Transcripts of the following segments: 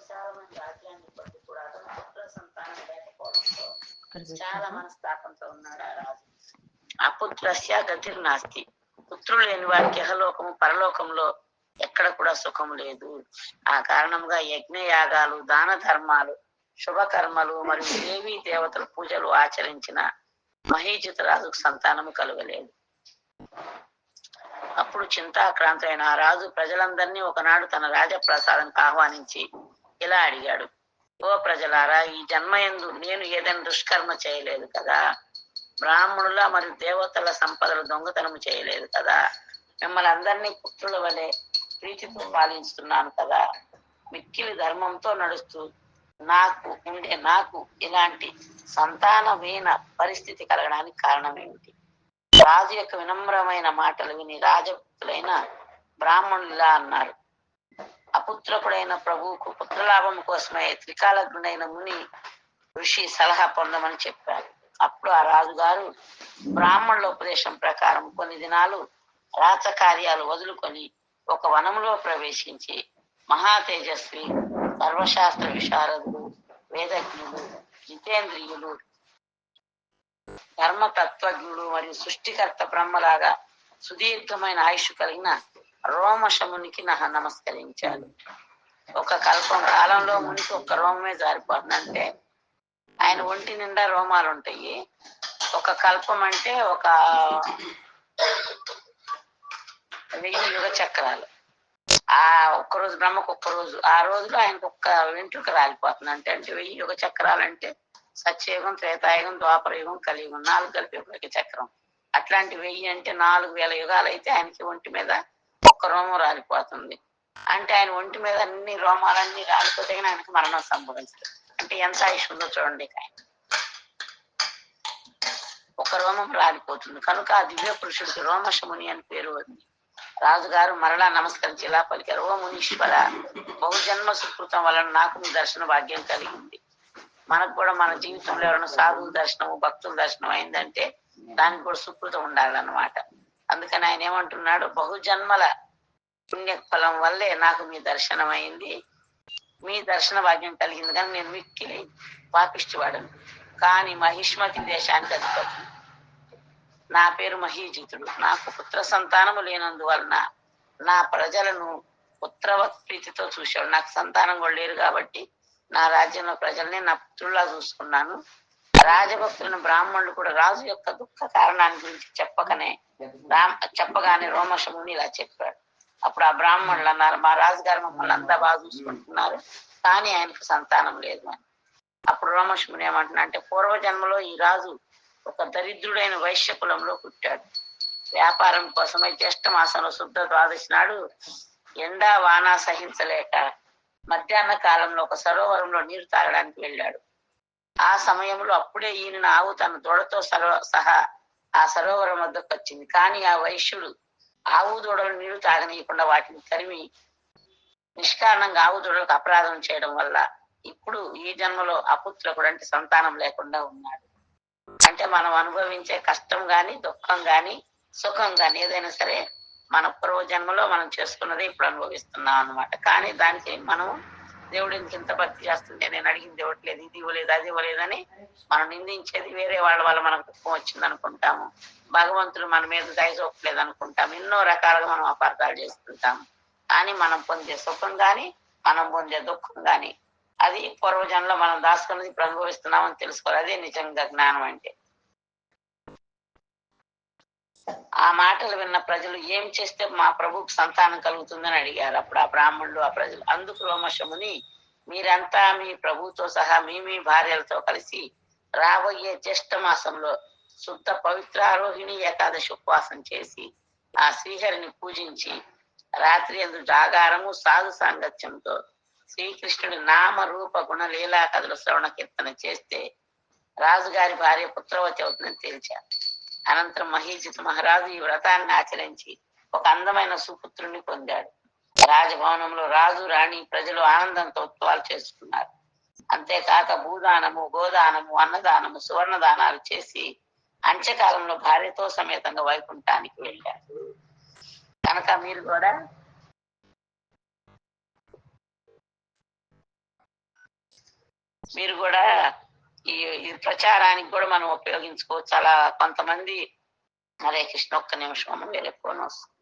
విశాలమైన రాజ్యాన్ని పొంది కూడా అతను పుత్ర సంతానం లేకపోవడంతో చాలా మనస్తాపంతో ఉన్నాడు ఆ రాజు. అపుత్రస్య గతిర్నాస్తి, పుత్రులు లేని వాడికి ఇహలోకము పరలోకంలో ఎక్కడ కూడా సుఖం లేదు. ఆ కారణంగా యజ్ఞయాగాలు, దాన ధర్మాలు, శుభకర్మలు మరియు దేవీ దేవతల పూజలు ఆచరించిన మహీజిత రాజుకు సంతానము కలగలేదు. అప్పుడు చింతాక్రాంతైన ఆ రాజు ప్రజలందరినీ ఒకనాడు తన రాజప్రసాదానికి ఆహ్వానించి ఇలా అడిగాడు: ఓ ప్రజలారా, ఈ జన్మయందు నేను ఏదైనా దుష్కర్మ చేయలేదు కదా, బ్రాహ్మణుల మరియు దేవతల సంపదలు దొంగతనం చేయలేదు కదా, మిమ్మల్ని అందరినీ పుత్రుల వలె ప్రీతితో పాలిస్తున్నాను కదా, మిక్కిలి ధర్మంతో నడుస్తూ నాకు ఇలాంటి సంతానహీన పరిస్థితి కలగడానికి కారణం ఏమిటి? రాజు యొక్క వినమ్రమైన మాటలు విని రాజభక్తులైన బ్రాహ్మణులు ఇలా అన్నారు: అపుత్రకుడైన ప్రభువుకు పుత్రలాభం కోసమే త్రికాలజ్ఞుడైన ముని ఋషి సలహా పొందమని చెప్పారు. అప్పుడు ఆ రాజుగారు బ్రాహ్మణుల ఉపదేశం ప్రకారం కొన్ని దినాలు రాచకార్యాలు వదులుకొని ఒక వనంలో ప్రవేశించి మహా తేజస్వి, సర్వశాస్త్ర విశారదులు, వేదజ్ఞులు, జితేంద్రియులు, ధర్మతత్వజ్ఞుడు మరియు సృష్టికర్త బ్రహ్మలాగా సుదీర్ఘమైన ఆయుష్ కలిగిన రోమశమునికి నమస్కరించాడు. ఒక కల్పం కాలంలో మునికి ఒక్క రోమమే జారిపోతుందంటే ఆయన ఒంటి నిండా రోమాలు ఉంటాయి. ఒక కల్పం అంటే ఒక 1000 యుగ చక్రాలు. ఆ ఒక్కరోజు బ్రహ్మకు ఒక్కరోజు, ఆ రోజులో ఆయనకు ఒక్క వెంట్రుక రాలిపోతుంది. అంటే 1000 యుగ చక్రాలు అంటే సత్యయుగం, త్రేతాయుగం, ద్వాపర యుగం, కలియుగం 4 కలిపి ఒక చక్రం. అట్లాంటి 1000 అంటే 4000 యుగాలు అయితే ఆయనకి ఒంటి మీద ఒక్క రోమం రాలిపోతుంది. అంటే ఆయన ఒంటి మీద అన్ని రోమాలన్నీ రాలిపోతే ఆయనకు మరణం సంభవించదు. అంటే ఎంత ఆయుష్ ఉందో చూడండి. ఆయన ఒక రోమం రాలిపోతుంది కనుక ఆ దివ్య పురుషుడికి రోమశముని అని పేరు ఉంది. రాజుగారు మరలా నమస్కరించి ఇలా పలికారు: ఓ మునీశ్వర, బహుజన్మ సుకృతం వలన నాకు మీ దర్శన భాగ్యం కలిగింది. మనకు కూడా మన జీవితంలో ఎవరైనా సాధువుల దర్శనము, భక్తుల దర్శనం అయిందంటే దానికి కూడా సుకృతం ఉండాలన్నమాట. అందుకని ఆయన ఏమంటున్నాడు: బహుజన్మల పుణ్యఫలం వల్లే నాకు మీ దర్శనం అయింది, మీ దర్శన భాగ్యం కలిగింది. కానీ నేను మిక్కిలి పాపిష్టివాడను, కానీ మహిష్మతి దేశానికి అధిపతి. నా పేరు మహీజితుడు. నాకు పుత్ర సంతానము లేనందువలన నా ప్రజలను పుత్రవత్ ప్రీతితో చూశాడు. నాకు సంతానం కూడా లేరు కాబట్టి నా రాజ్యంలో ప్రజల్ని నా పుత్రులా చూసుకున్నాను. రాజభక్తులను బ్రాహ్మణులు కూడా రాజు యొక్క దుఃఖ కారణాన్ని గురించి చెప్పగానే రోమశముని ఇలా చెప్పాడు. అప్పుడు ఆ బ్రాహ్మణులు అన్నారు: మా రాజుగారు మమ్మల్ని అంతా బాగా చూసుకుంటున్నారు, కానీ ఆయనకు సంతానం లేదు అని. అప్పుడు రోమశముని ఏమంటున్నా అంటే, పూర్వజన్మలో ఈ రాజు ఒక దరిద్రుడైన వైశ్య కులంలో పుట్టాడు. వ్యాపారం కోసమై జ్యేష్ఠ మాసంలో శుద్ధ ద్వాదశి నాడు ఎండా వాన సహించలేక మధ్యాహ్న కాలంలో ఒక సరోవరంలో నీరు తాగడానికి వెళ్ళాడు. ఆ సమయంలో అప్పుడే ఈయన ఆవు తన దూడతో సహా ఆ సరోవరం వద్దకు వచ్చింది. కానీ ఆ వైశ్యుడు ఆవు దూడలు నీరు తాగనీయకుండా వాటిని తరిమి నిష్కారణంగా ఆవు దూడలకు అపరాధం చేయడం వల్ల ఇప్పుడు ఈ జన్మలో అపుత్రకుడు అంటే సంతానం లేకుండా ఉన్నాడు. అంటే మనం అనుభవించే కష్టం గాని, దుఃఖం గాని, సుఖం గాని ఏదైనా సరే మన పూర్వ జన్మలో మనం చేసుకున్నదే ఇప్పుడు అనుభవిస్తున్నాం అన్నమాట. కానీ దానికి మనం దేవుడు ఇంత భక్తి చేస్తుంటే నేను అడిగింది ఇవ్వట్లేదు, ఇది ఇవ్వలేదు, అది ఇవ్వలేదని మనం నిందించేది వేరే వాళ్ళ మనకు దుఃఖం వచ్చింది అనుకుంటాము. భగవంతుడు మన మీద దయ చూపలేదు అనుకుంటాము. ఎన్నో రకాలుగా మనం అపార్థాలు చేసుకుంటాము. కానీ మనం పొందే సుఖం గాని, మనం పొందే దుఃఖం గాని అది పూర్వజన్మలో మనం దాచుకున్నది ఇప్పుడు అనుభవిస్తున్నామని తెలుసుకోవాలి. అదే నిజంగా జ్ఞానం అంటే. ఆ మాటలు విన్న ప్రజలు ఏం చేస్తే మా ప్రభువుకు సంతానం కలుగుతుందని అడిగారు. అప్పుడు ఆ బ్రాహ్మణులు, ఆ ప్రజలు అందుకు రోమశముని, మీరంతా మీ ప్రభువుతో సహా మీ భార్యలతో కలిసి రాబోయే జ్యేష్ఠ మాసంలో శుద్ధ పవిత్ర ఆరోహిణి ఏకాదశి ఉపవాసం చేసి ఆ శ్రీహరిని పూజించి రాత్రి అందు జాగారము, సాధు సాంగత్యంతో శ్రీకృష్ణుడి నామ రూప గుణ లీలా కథల శ్రవణ కీర్తన చేస్తే రాజుగారి భార్య పుత్రవతి అవుతుందని తేల్చారు. అనంతరం మహీజిత్ మహారాజు ఈ వ్రతాన్ని ఆచరించి ఒక అందమైన సుపుత్రుణ్ణి పొందాడు. రాజభవనంలో రాజు, రాణి, ప్రజలు ఆనందంతో ఉత్సవాలు చేసుకున్నారు. అంతేకాక భూదానము, గోదానము, అన్నదానము, సువర్ణదానాలు చేసి అంత్యకాలంలో భార్యతో సమేతంగా వైకుంఠానికి వెళ్ళారు. కనుక మీరు కూడా మీరు కూడా ఈ ప్రచారానికి కూడా మనం ఉపయోగించుకోవచ్చు. అలా కొంతమంది. హరే కృష్ణ. ఒక్క నిమిషం, వేరే ఫోన్ వస్తుంది.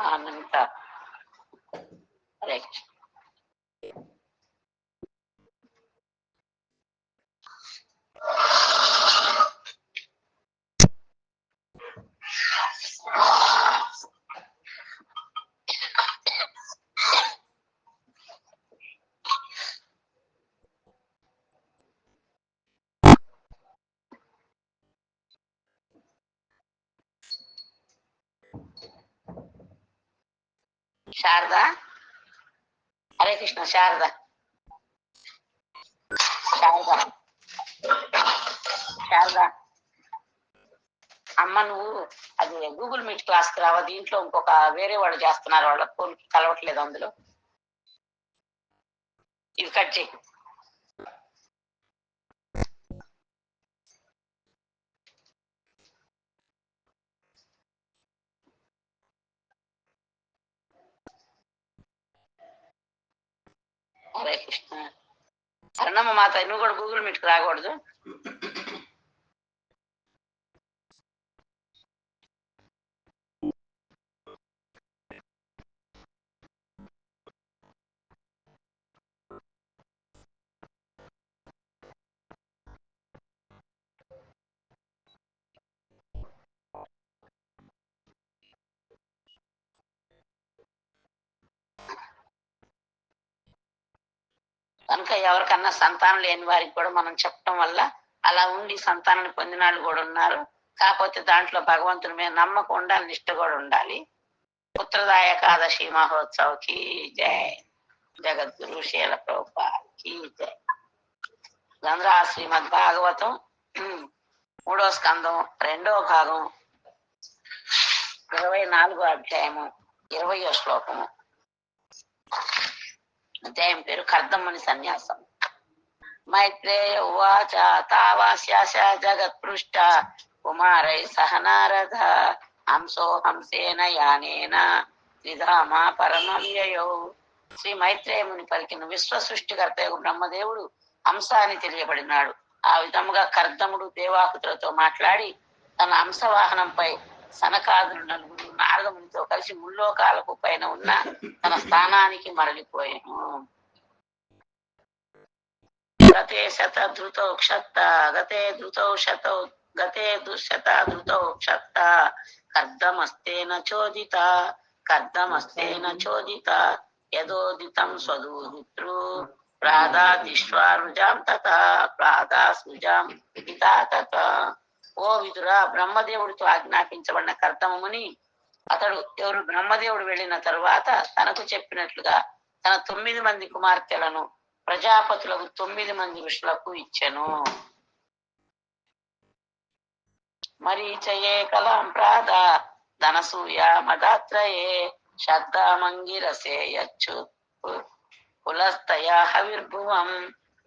అనంత. హరే కృష్ణ. శారద. హరే కృష్ణ. శారద. శారద. శారద. అమ్మ నువ్వు అది గూగుల్ మీట్ క్లాస్ కి రావా? దీంట్లో ఇంకొక వేరే వాళ్ళు చేస్తున్నారు, వాళ్ళ ఫోన్ కలవట్లేదు అందులో. ఇది కట్ చేయి. హరే కృష్ణ. అరుణమ్మ మాత, నువ్వు కూడా గూగుల్ మీట్ కి రాకూడదు. కనుక ఎవరికన్నా సంతానం లేని వారికి కూడా మనం చెప్పడం వల్ల అలా ఉండి సంతానాన్ని పొందిన వాళ్ళు కూడా ఉన్నారు. కాకపోతే దాంట్లో భగవంతుని మీద నమ్మకం ఉండాలి, నిష్ట కూడా ఉండాలి. పుత్రదాయ ఏకాదశి మహోత్సవ్ కీ జై. జగద్గురు శీల ప్రభుపాద్ కీ జై. గంధ్రా శ్రీమద్ భాగవతం 3వ స్కందం 2వ భాగం 24వ అధ్యాయము 20వ శ్లోకము. అధ్యాయం పేరు కర్దమ్మని సన్యాసం. మైత్రేయ ఉవాచ తావాస్యాశ జగత్పృష్ట కుమారై సహ నారద హంసో హంసేన యానేన త్రిధామ పరమం యయౌ. శ్రీ మైత్రేయముని పలికిన విశ్వ సృష్టికర్త బ్రహ్మదేవుడు హంస అని తెలియబడినాడు. ఆ విధముగా కర్దముడు దేవాహుతులతో మాట్లాడి తన హంసవాహనంపై సనకాదులు నలుగురు నారదమునితో కలిసి ముల్లోకాలకు పైన ఉన్న తన స్థానానికి మరలిపోయాను. గతే శతధృతౌ క్షత్త గతే ధృతౌ శతౌ గతే శతధృతౌ క్షత్త కర్దమస్తేన చోదిత కర్దమస్తేన చోదిత యదోదితం స్వదూహితృ ప్రాదాదిష్వారుజాం తథా ప్రాదాస్రుజాం పితా తథా. ఓ విదురా, బ్రహ్మదేవుడితో ఆజ్ఞాపించబడిన కర్దమముని అతడు ఎవరు బ్రహ్మదేవుడు వెళ్ళిన తరువాత తనకు చెప్పినట్లుగా తన 9 మంది కుమార్తెలను ప్రజాపతులకు 9 మంది ఋషులకు ఇచ్చెను. మరీచయే కలాం ప్రాద ధనసూయ మదాత్రయే శబ్దమంగిరసే యచ్చు కులస్తయా హవిర్భువం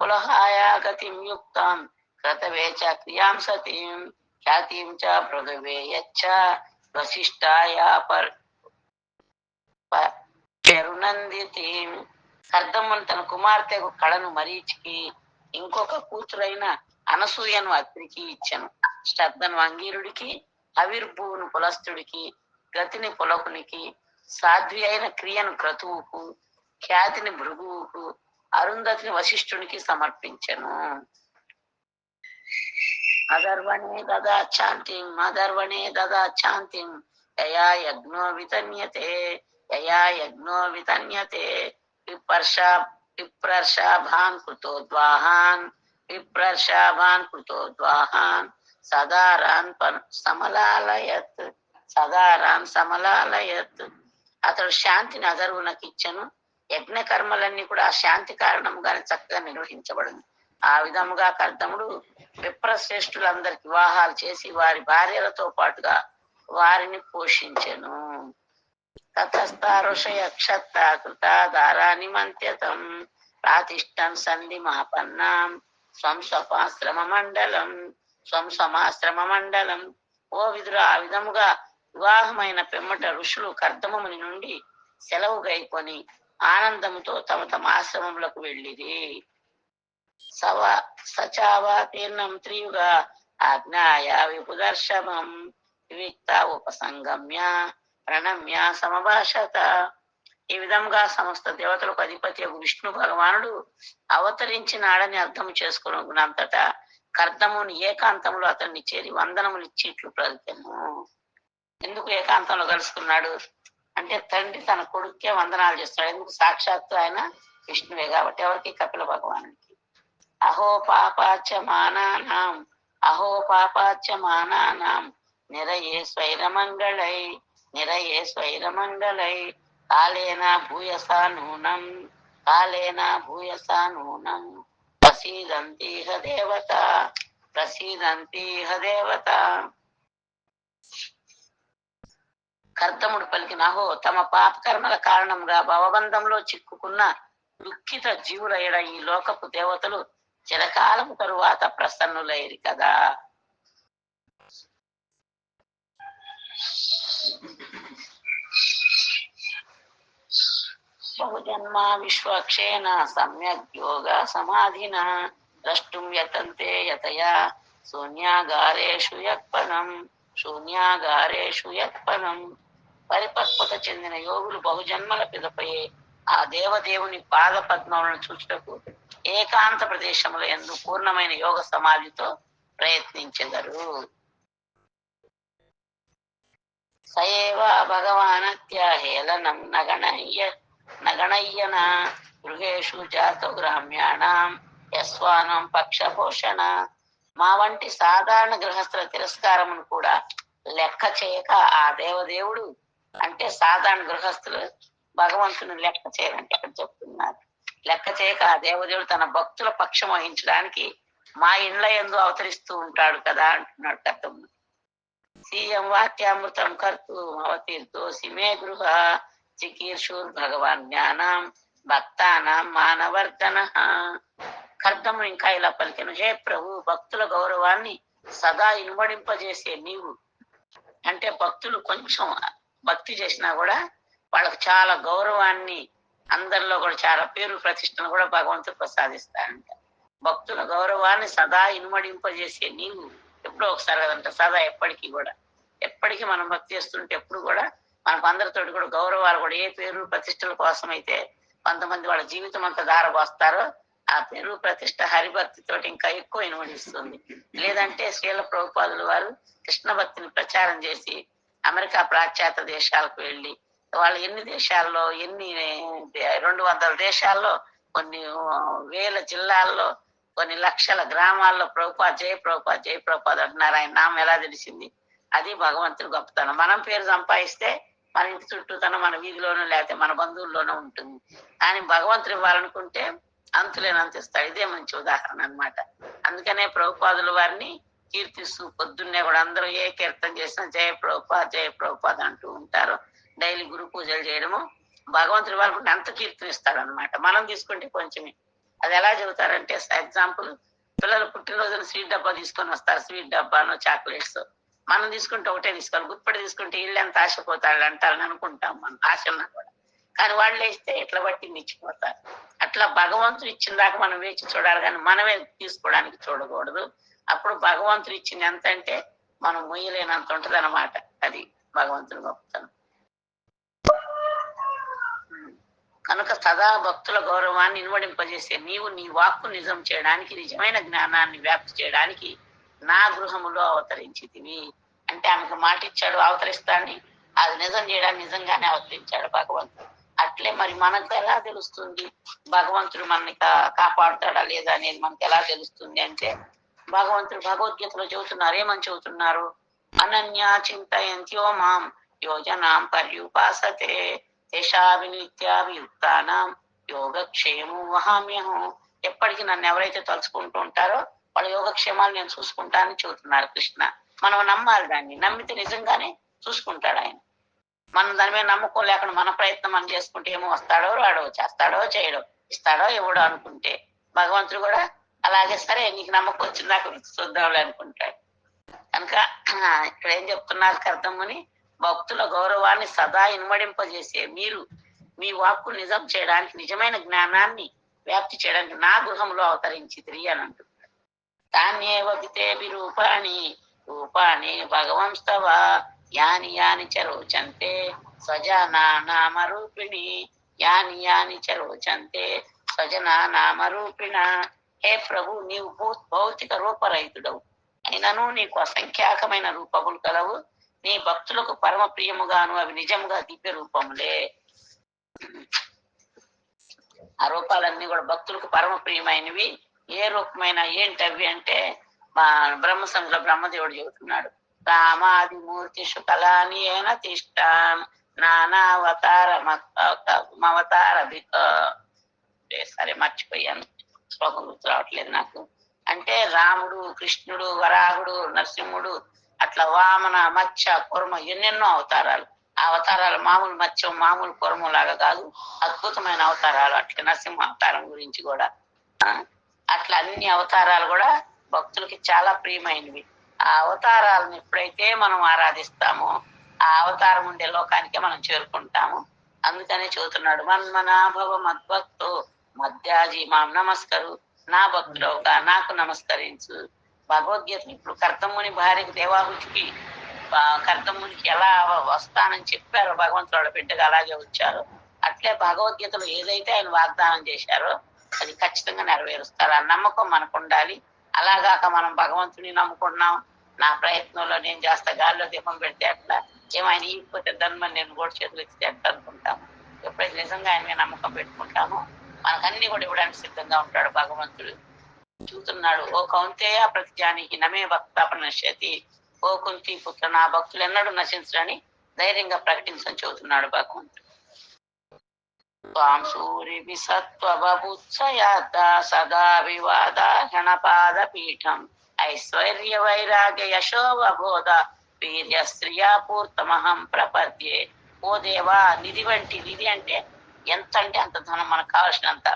కులహాయ గతిం యుక్తం క్రతవే చ క్రియాం సతీం ఖ్యాతిం చ భృగవే యచ్చ వశిష్టాయ పెరునందితిం. కర్దమ్మను తన కుమార్తె కళను మరీచికి, ఇంకొక కూతురైన అనసూయను అత్రికి ఇచ్చెను. శ్రద్ధను అంగీరుడికి, అవిర్భువును పులస్తుడికి, గతిని పులకునికి, సాధ్వి అయిన క్రియను క్రతువుకు, ఖ్యాతిని భృగువుకు, అరుంధతిని వశిష్ఠునికి సమర్పించెను. అదర్వణే దదా శాంతిం యయా యజ్ఞో వితన్యతే విప్రర్షాభాన్ కృతోద్వాహాన్ సదారాన్ సమలాలయత్. అతడు శాంతిని అదర్వునకి ఇచ్చెను. యజ్ఞ కర్మలన్నీ కూడా ఆ శాంతి కారణంగానే చక్కగా నిర్వహించబడింది. ఆ విధముగా కర్దముడు విప్రశ్రేష్ఠులందరికి వివాహాలు చేసి వారి భార్యలతో పాటుగా వారిని పోషించెను. తతస్థ ఋషయ క్షత్రాకృత దారాని మంత్యతం ప్రాతిష్టం సంధి మాపన్నాం స్వంసమాశ్రమ మండలం. ఓ విదురు, ఆ విధముగా వివాహమైన పిమ్మట ఋషులు కర్దమముని నుండి సెలవు గైకొని ఆనందముతో తమ తమ ఆశ్రమములకు వెళ్ళిరి. సచావాతీర్ణం త్రియుగా ఆజ్ఞాయ విపుదర్శమం వివిక్త ఉపసంగమ్య ప్రణమ్య సమభాషత. ఈ విధంగా సమస్త దేవతలకు అధిపతి విష్ణు భగవానుడు అవతరించినాడని అర్థం చేసుకున్నంతటా కర్దముని ఏకాంతంలో అతన్ని చేరి వందనములు ఇచ్చి ఇట్లు పలికెను. ఎందుకు ఏకాంతంలో కలుసుకున్నాడు అంటే తండ్రి తన కొడుకే వందనాలు చేస్తున్నాడు. ఎందుకు? సాక్షాత్తు ఆయన విష్ణువే కాబట్టి. ఎవరికి? కపిల భగవానుడికి. అహో పాపాచ్యమానానాం నిరయే స్వైరమంగళై కాలేన భూయసా నూనం ప్రసీదంతిహ దేవత. కర్దముడు పలికిన అహో, తమ పాపకర్మల కారణంగా భవబంధంలో చిక్కుకున్న దుఃఖిత జీవులైన ఈ లోకపు దేవతలు చిరకాలము తరువాత ప్రసన్నులైరి కదా. బహుజన్మ విశ్వక్షేణ సమ్యక్ యోగ సమాధిన ద్రష్టుం యతంతే యతయా శూన్యాగారేషు యత్పనం. పరిపక్వత చెందిన యోగులు బహుజన్మల పిదపై ఆ దేవదేవుని పాద పద్మములను చూచుటకు ఏకాంత ప్రదేశముల యందు పూర్ణమైన యోగ సమాధితో ప్రయత్నించెదరు. సయేవ భగవానత్యహేళనం నగణయ్యన గృహేషు జాతో గ్రామ్యాణం యస్వానం పక్షపోషణ. మా వంటి సాధారణ గృహస్థుల తిరస్కారమును కూడా లెక్క చేయక ఆ దేవదేవుడు, అంటే సాధారణ గృహస్థులు భగవంతుని లెక్క చేయరంటే ఇక్కడ చెప్తున్నారు. లెక్క చేయక ఆ దేవదేవుడు తన భక్తుల పక్షం వహించడానికి మా ఇండ్ల యందు అవతరిస్తూ ఉంటాడు కదా అంటున్నాడు కర్దముడు. సీయం వాక్యామృతం కర్తూ అవతీర్తోసి మే గృహ చికీర్షుర్ భగవాన్ జ్ఞానం భక్తానాం మానవర్ధన. కర్దముడు ఇంకా ఇలా పలికెను, హే ప్రభు, భక్తుల గౌరవాన్ని సదా ఇనుమడింపజేసే నీవు, అంటే భక్తులు కొంచెం భక్తి చేసినా కూడా వాళ్ళకు చాలా గౌరవాన్ని, అందరిలో కూడా చాలా పేరు ప్రతిష్టను కూడా భగవంతుడు ప్రసాదిస్తాడంట. భక్తుల గౌరవాన్ని సదా ఇనుమడింపజేసే నీవు ఎప్పుడో ఒకసారి కదంట, సదా ఎప్పటికీ మనం భక్తి చేస్తుంటే ఎప్పుడు కూడా మనకు అందరితోటి కూడా గౌరవాలు కూడా, ఏ పేరు ప్రతిష్టల కోసం అయితే కొంతమంది వాళ్ళ జీవితం అంతా దారబోస్తారో ఆ పేరు ప్రతిష్ట హరిభక్తితోటి ఇంకా ఎక్కువ ఇనుమడిస్తుంది. లేదంటే శ్రీల ప్రభుపాదులు వారు కృష్ణ భక్తిని ప్రచారం చేసి అమెరికా పాశ్చాత్య దేశాలకు వెళ్ళి వాళ్ళు ఎన్ని దేశాల్లో, 200 దేశాల్లో, కొన్ని వేల జిల్లాల్లో, కొన్ని లక్షల గ్రామాల్లో జయ ప్రభుపాద్ అంటున్నారు. ఆయన నామం ఎలా తెలిసింది? అది భగవంతుడు గొప్పతనం. మనం పేరు సంపాదిస్తే మన ఇంటి చుట్టూ మన వీధిలోనూ లేకపోతే మన బంధువుల్లోనూ ఉంటుంది. కానీ భగవంతుడు ఇవ్వాలనుకుంటే అంతులేనంత ఇస్తాడు. ఇదే మంచి ఉదాహరణ అన్నమాట. అందుకనే ప్రభుపాదుల వారిని కీర్తిస్తూ పొద్దున్నే కూడా అందరూ ఏ కీర్తన చేసినా జయ ప్రభుపాద్ అంటూ ఉంటారు. డైలీ గురు పూజలు చేయడము, భగవంతుడి వాళ్ళకుంటే అంత కీర్తనిస్తాడు అనమాట. మనం తీసుకుంటే కొంచెమే. అది ఎలా చెబుతారంటే, ఎగ్జాంపుల్, పిల్లలు పుట్టినరోజున స్వీట్ డబ్బా తీసుకొని వస్తారు, స్వీట్ డబ్బాను చాక్లెట్స్. మనం తీసుకుంటే ఒకటే తీసుకోవాలి, గుప్పటి తీసుకుంటే ఇల్లు ఎంత ఆశపోతాడు అంటారని అనుకుంటాం మనం, ఆశ ఉన్నా కూడా. కానీ వాళ్ళు వేస్తే ఇట్లా పట్టింది ఇచ్చిపోతారు. అట్లా భగవంతుడు ఇచ్చిన దాకా మనం వేచి చూడాలి, కానీ మనమే తీసుకోవడానికి చూడకూడదు. అప్పుడు భగవంతుడు ఇచ్చింది ఎంత అంటే మనం మొయ్యలేనంత ఉంటది అనమాట. అది భగవంతుడు గొప్పతనం. కనుక సదా భక్తుల గౌరవాన్ని ఇనుమడింపజేసే నీవు నీ వాక్కు నిజం చేయడానికి, నిజమైన జ్ఞానాన్ని వ్యాప్తి చేయడానికి నా గృహములో అవతరించితివి. అంటే ఆమెకు మాట ఇచ్చాడు అవతరిస్తాన్ని, అది నిజం చేయడానికి నిజంగానే అవతరించాడు భగవంతుడు. అట్లే మరి మనకు ఎలా తెలుస్తుంది భగవంతుడు మనని కాపాడుతాడా లేదా అనేది? మనకు ఎలా తెలుస్తుంది అంటే, భగవంతుడు భగవద్గీతలో చెబుతున్నారు. ఏమని చెబుతున్నారు? అనన్యా చింతయంత్యో మాం యోజనాం పర్యుపాసతే తేషాభినిత్యాభియుక్తానాం యోగక్షేమో వహామ్యహం ఎప్పటికీ నన్ను ఎవరైతే తలుచుకుంటూ ఉంటారో వాళ్ళ యోగక్షేమాలు నేను చూసుకుంటానని చెబుతున్నారు కృష్ణ. మనం నమ్మాలి, దాన్ని నమ్మితే నిజంగానే చూసుకుంటాడు ఆయన. మనం దాని మీద నమ్మకం లేకుండా మన ప్రయత్నం మనం చేసుకుంటే ఏమో వస్తాడో రాడో, చేస్తాడో చేయడో, ఇస్తాడో ఇవ్వడో అనుకుంటే భగవంతుడు కూడా అలాగే సరే నీకు నమ్మకం వచ్చిందా చూద్దాంలే అనుకుంటాడు. కనుక ఇక్కడ ఏం చెప్తున్నారు కర్దమ్ముని, భక్తుల గౌరవాన్ని సదా ఇనుమడింపజేసే మీరు మీ వాక్కు నిజం చేయడానికి, నిజమైన జ్ఞానాన్ని వ్యాప్తి చేయడానికి నా గృహంలో అవతరించితిరి అని అంటున్నారు. తాన్యేవగితే రూపాణి రూపాణి భగవంస్తవ యాని యాని చరోచంతే స్వజనా నామ రూపిణి యాని యాని చరోచంతే స్వజనా నామ రూపిణ. హే ప్రభు, నీవు భౌతిక రూపరహితుడవు, అయినను నీకు అసంఖ్యాకమైన రూపములు కలవు. నీ భక్తులకు పరమ ప్రియముగాను అవి నిజముగా దివ్య రూపములే. ఆ రూపాలన్నీ కూడా భక్తులకు పరమ ప్రియమైనవి. ఏ రూపమైన ఏంటవి అంటే మా బ్రహ్మసంలో బ్రహ్మదేవుడు చెబుతున్నాడు, రామాదిమూర్తి శుకలాని ఏన తిష్టాన్ నానావతార మవతార. సరే మర్చిపోయాను, శ్లోకం గుర్తు రావట్లేదు నాకు. అంటే రాముడు, కృష్ణుడు, వరాహుడు, నరసింహుడు, అట్లా వామన, మత్స్య, కుర్మ, ఎన్నెన్నో అవతారాలు. ఆ అవతారాలు మామూలు మత్స్యం, మామూలు కుర్మ లాగా కాదు, అద్భుతమైన అవతారాలు. అట్లా నరసింహ అవతారం గురించి కూడా అట్లా అన్ని అవతారాలు కూడా భక్తులకి చాలా ప్రియమైనవి. ఆ అవతారాలను ఎప్పుడైతే మనం ఆరాధిస్తామో ఆ అవతారం ఉండే లోకానికే మనం చేరుకుంటాము. అందుకనే చెబుతున్నాడు, మన్మనాభవ మద్భక్తో మధ్యాజీ మాం నమస్కరు, నా భక్తుడవుగా నాకు నమస్కరించు. భగవద్గీత ఇప్పుడు కర్దమ్ముని భార్యకి దేవాహుతికి కర్దమ్మునికి ఎలా వస్తానని చెప్పారో భగవంతుడు బిడ్డగా అలాగే వచ్చారు. అట్లే భగవద్గీతలో ఏదైతే ఆయన వాగ్దానం చేశారో అది ఖచ్చితంగా నెరవేరుస్తారు. ఆ నమ్మకం మనకు ఉండాలి. అలాగాక మనం భగవంతుని నమ్ముకున్నాం, నా ప్రయత్నంలో నేను చేస్తా, గాల్లో దీపం పెడితే అట్లా, ఏమైనా ఇకపోతే ధన్మని నేను కూడా చేతులు ఇస్తే అట్లా అనుకుంటాము. ఎప్పుడైతే నిజంగా ఆయన మీద నమ్మకం పెట్టుకుంటామో మనకన్నీ కూడా ఇవ్వడానికి సిద్ధంగా ఉంటాడు భగవంతుడు. చూస్తున్నాడు, ఓ కౌంతేయ ప్రతిజానికి నమే భక్త నశ్యతి, ఓ కుంతి పుత్ర, నా భక్తులు ఎన్నడూ నశించరని ధైర్యంగా ప్రకటించని చెబుతున్నాడు భగవంతుడు. త్వాం సూరి సత్వబుత్సయాత సదా వివాద గణపాద పీఠం ఐశ్వర్య వైరాగ్య యశోవబోధ వీర్య స్త్రియా పూర్తమహం ప్రపద్యే. ఓ దేవా, నిధి వంటి, నిధి అంటే ఎంత అంటే అంత ధనం, మనకు కావాల్సినంత,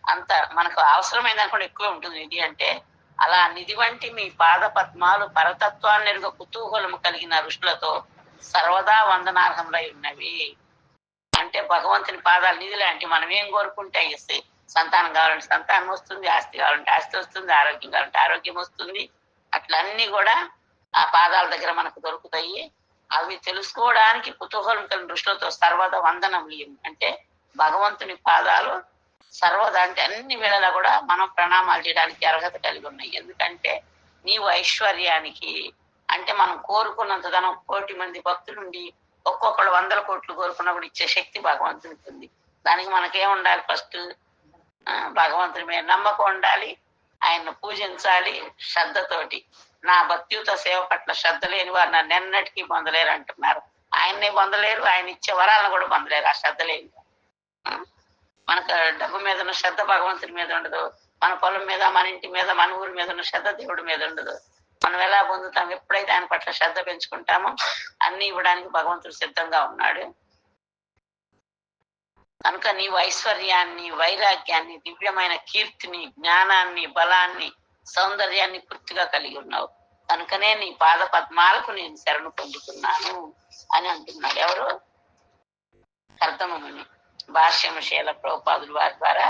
అంత మనకు అవసరమైన కూడా ఎక్కువ ఉంటుంది నిధి అంటే. అలా నిధి వంటి మీ పాద పద్మాలు పరతత్వాన్ని ఎరుగ కుతూహలము కలిగిన ఋషులతో సర్వదా వందనార్హంలో ఉన్నవి. అంటే భగవంతుని పాదాలు నిధి లాంటి, మనం ఏం కోరుకుంటే ఇస్తాయి. సంతానం కావాలంటే సంతానం వస్తుంది, ఆస్తి కావాలంటే ఆస్తి వస్తుంది, ఆరోగ్యం కావాలంటే ఆరోగ్యం వస్తుంది. అట్లన్నీ కూడా ఆ పాదాల దగ్గర మనకు దొరుకుతాయి. అవి తెలుసుకోవడానికి కుతూహలం కలిగిన దృష్టితో సర్వదా వందనములు అంటే భగవంతుని పాదాలు సర్వదా అంటే అన్ని వేళలా కూడా మనం ప్రణామాలు చేయడానికి అర్హత కలిగి ఉన్నాయి. ఎందుకంటే నీవు ఐశ్వర్యానికి అంటే మనం కోరుకున్నంత ధనం, 1,000,000 మంది భక్తులుండి ఒక్కొక్కడు 100 కోట్లు కోరుకున్నప్పుడు ఇచ్చే శక్తి భగవంతునికి ఉంది. దానికి మనకేం ఉండాలి? ఫస్ట్ భగవంతుని మీద నమ్మకం ఉండాలి, ఆయన్ను పూజించాలి శ్రద్ధతోటి. నా భక్తియుత సేవ పట్ల శ్రద్ధ లేని వారు నన్ను ఎన్నటికీ పొందలేరు అంటున్నారు. ఆయన్నే పొందలేరు, ఆయన ఇచ్చే వరాలను కూడా పొందలేరు ఆ శ్రద్ధ లేని. మనకు డబ్బు మీద ఉన్న శ్రద్ధ భగవంతుని మీద ఉండదు, మన పొలం మీద, మన ఇంటి మీద, మన ఊరి మీద ఉన్న శ్రద్ధ దేవుడి మీద ఉండదు. మనం ఎలా పొందుతాం? ఎప్పుడైతే ఆయన పట్ల శ్రద్ధ పెంచుకుంటామో అన్ని ఇవ్వడానికి భగవంతుడు సిద్ధంగా ఉన్నాడు. కనుక నీవు ఐశ్వర్యాన్ని, వైరాగ్యాన్ని, దివ్యమైన కీర్తిని, జ్ఞానాన్ని, బలాన్ని, సౌందర్యాన్ని పూర్తిగా కలిగి ఉన్నావు. కనుకనే నీ పాద పద్మాలకు నేను శరణు పొందుతున్నాను అని అంటున్నాడు. ఎవరు? కర్దమముని. భాష్యము శీల ప్రభుపాదుల వారి ద్వారా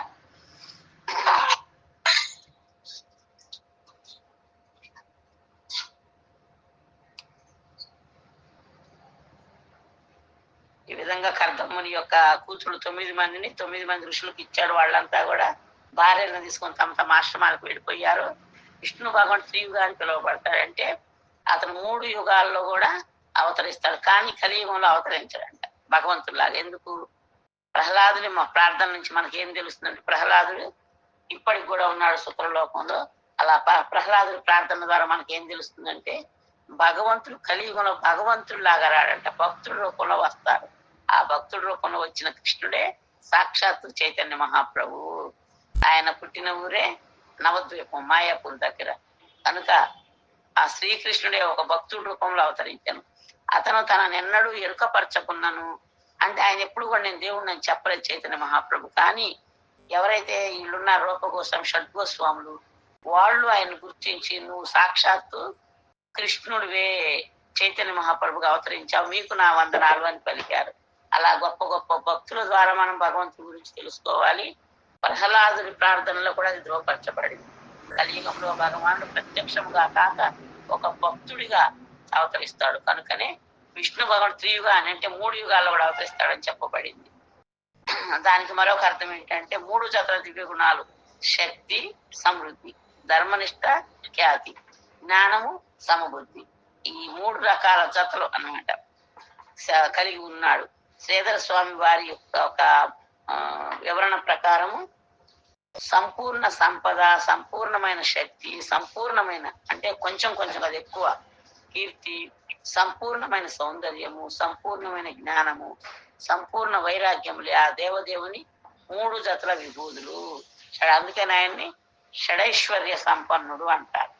ఈ విధంగా కర్దమ్ముని యొక్క కూతురు 9 మందిని 9 మంది ఋషులకు ఇచ్చాడు. వాళ్ళంతా కూడా భార్యలను తీసుకొని తమ తమ ఆశ్రమాలకు వెళ్ళిపోయారు. విష్ణు భగవంతుడు త్రియుగా అని పిలువబడతాడంటే అతను 3 యుగాల్లో కూడా అవతరిస్తాడు, కానీ కలియుగంలో అవతరించాడంట భగవంతుడిలాగా. ఎందుకు? ప్రహ్లాదుని మా ప్రార్థన నుంచి మనకేం తెలుస్తుందంటే ప్రహ్లాదుడు ఇప్పటికి కూడా ఉన్నాడు శుక్రలోకంలో. అలా ప్రహ్లాదుడి ప్రార్థన ద్వారా మనకేం తెలుస్తుందంటే భగవంతుడు కలియుగంలో భగవంతుడు లాగా రాడంట, భక్తుడి రూపంలో వస్తాడు. ఆ భక్తుడి రూపంలో వచ్చిన కృష్ణుడే సాక్షాత్తు చైతన్య మహాప్రభువు. ఆయన పుట్టిన ఊరే నవద్వీపం, మాయాపూర్ దగ్గర. కనుక ఆ శ్రీకృష్ణుడే ఒక భక్తుడి రూపంలో అవతరించాను. అతను తననెన్నడూ ఎరుకపరచకున్నను, అంటే ఆయన ఎప్పుడు కూడా నేను దేవుడిని అని చెప్పలేదు చైతన్య మహాప్రభు. కానీ ఎవరైతే ఇల్లున్న రూపగోస్వామి, షడ్గోస్వాములు, వాళ్ళు ఆయన గుర్తించి నువ్వు సాక్షాత్తు కృష్ణుడివే, చైతన్య మహాప్రభుగా అవతరించావు, మీకు నా వందనాలు అని పలికారు. అలా గొప్ప గొప్ప భక్తుల ద్వారా మనం భగవంతుడి గురించి తెలుసుకోవాలి. ప్రహ్లాదుడి ప్రార్థనలో కూడా అది ధృవపరచబడింది. కలియుగంలో భగవానుడు ప్రత్యక్షముగా కాక ఒక భక్తుడిగా అవతరిస్తాడు. కనుకనే విష్ణు భగవాన్ త్రియుగా అని, అంటే 3 యుగాల్లో కూడా అవతరిస్తాడని చెప్పబడింది. దానికి మరొక అర్థం ఏంటంటే 3 జతల దివ్య గుణాలు: శక్తి, సమృద్ధి, ధర్మనిష్ట, ఖ్యాతి, జ్ఞానము, సమబుద్ధి. ఈ 3 రకాల జతలు అన్నమాట కలిగి ఉన్నాడు. శ్రీధర స్వామి వారి యొక్క ఒక వివరణ ప్రకారము సంపూర్ణ సంపద, సంపూర్ణమైన శక్తి, సంపూర్ణమైన అంటే కొంచెం కొంచెం అది ఎక్కువ కీర్తి, సంపూర్ణమైన సౌందర్యము, సంపూర్ణమైన జ్ఞానము, సంపూర్ణ వైరాగ్యములే ఆ దేవదేవుని 3 జతల విభూతులు. అందుకని ఆయన్ని షడైశ్వర్య సంపన్నుడు అంటారు.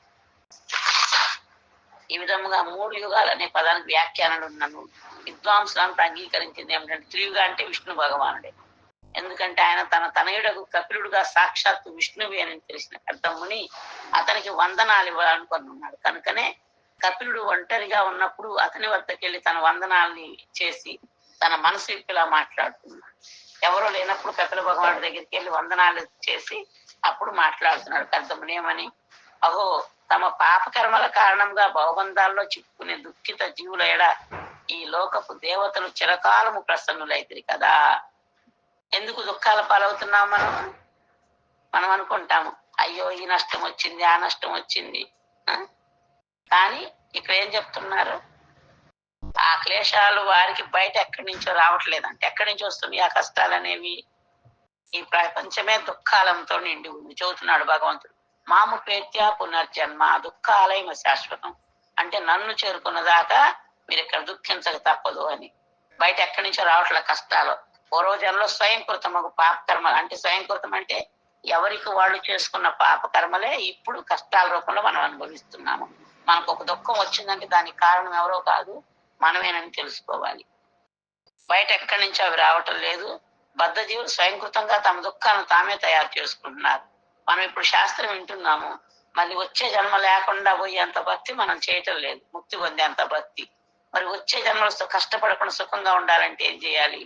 ఈ విధముగా 3 యుగాలు అనే పదానికి వ్యాఖ్యానాలు ఉన్నాను. విద్వాంసులంతా అంగీకరించింది ఏమిటంటే త్రియుగ అంటే విష్ణు భగవానుడే. ఎందుకంటే ఆయన తన తనయుడకు కపిలుడుగా సాక్షాత్తు విష్ణువే అని తెలిసిన కర్తమ్ముని అతనికి వందనాలు ఇవ్వాలనుకొని ఉన్నాడు. కనుకనే కపిలుడు ఒంటరిగా ఉన్నప్పుడు అతని వద్దకు వెళ్ళి తన వందనాల్ని చేసి తన మనసు ఇలా మాట్లాడుతున్నాడు. ఎవరో లేనప్పుడు కపిల భగవానుడి దగ్గరికి వెళ్ళి వందనాలు చేసి అప్పుడు మాట్లాడుతున్నాడు కర్తమ్ముని ఏమని, అహో తమ పాపకర్మల కారణంగా భవబంధాల్లో చిక్కుకునే దుఃఖిత జీవుల ఎడ ఈ లోకపు దేవతలు చిరకాలము ప్రసన్నులైతిరి కదా. ఎందుకు దుఃఖాల పాలవుతున్నాం మనం అనుకుంటాము, అయ్యో ఈ నష్టం వచ్చింది, ఆ నష్టం వచ్చింది. కానీ ఇక్కడ ఏం చెప్తున్నారు, ఆ క్లేశాలు వారికి బయట ఎక్కడి నుంచో రావట్లేదంటే ఎక్కడి నుంచి వస్తున్నాయి ఆ కష్టాలు అనేవి? ఈ ప్రపంచమే దుఃఖాలంతో నిండి ఉంది చెబుతున్నాడు భగవంతుడు. మాము పేత్య పునర్జన్మ దుఃఖాలయమ శాశ్వతం, అంటే నన్ను చేరుకున్న దాకా మీరు ఇక్కడ దుఃఖించక తప్పదు అని. బయట ఎక్కడి నుంచో రావట్లే కష్టాలు. పూర్వజన్మలో స్వయంకృతమగు పాపకర్మలు, అంటే స్వయంకృతం అంటే ఎవరికి వాళ్ళు చేసుకున్న పాపకర్మలే ఇప్పుడు కష్టాల రూపంలో మనం అనుభవిస్తున్నాము. మనకు ఒక దుఃఖం వచ్చిందంటే దానికి కారణం ఎవరో కాదు, మనమేనని తెలుసుకోవాలి. బయట ఎక్కడి నుంచి అవి రావటం లేదు. బద్ధజీవులు స్వయంకృతంగా తమ దుఃఖాలను తామే తయారు చేసుకుంటున్నారు. మనం ఇప్పుడు శాస్త్రం వింటున్నాము, మళ్ళీ వచ్చే జన్మ లేకుండా పోయేంత భక్తి మనం చేయటం లేదు, ముక్తి పొందేంత భక్తి. మరి వచ్చే జన్మలో కష్టపడకుండా సుఖంగా ఉండాలంటే ఏం చేయాలి?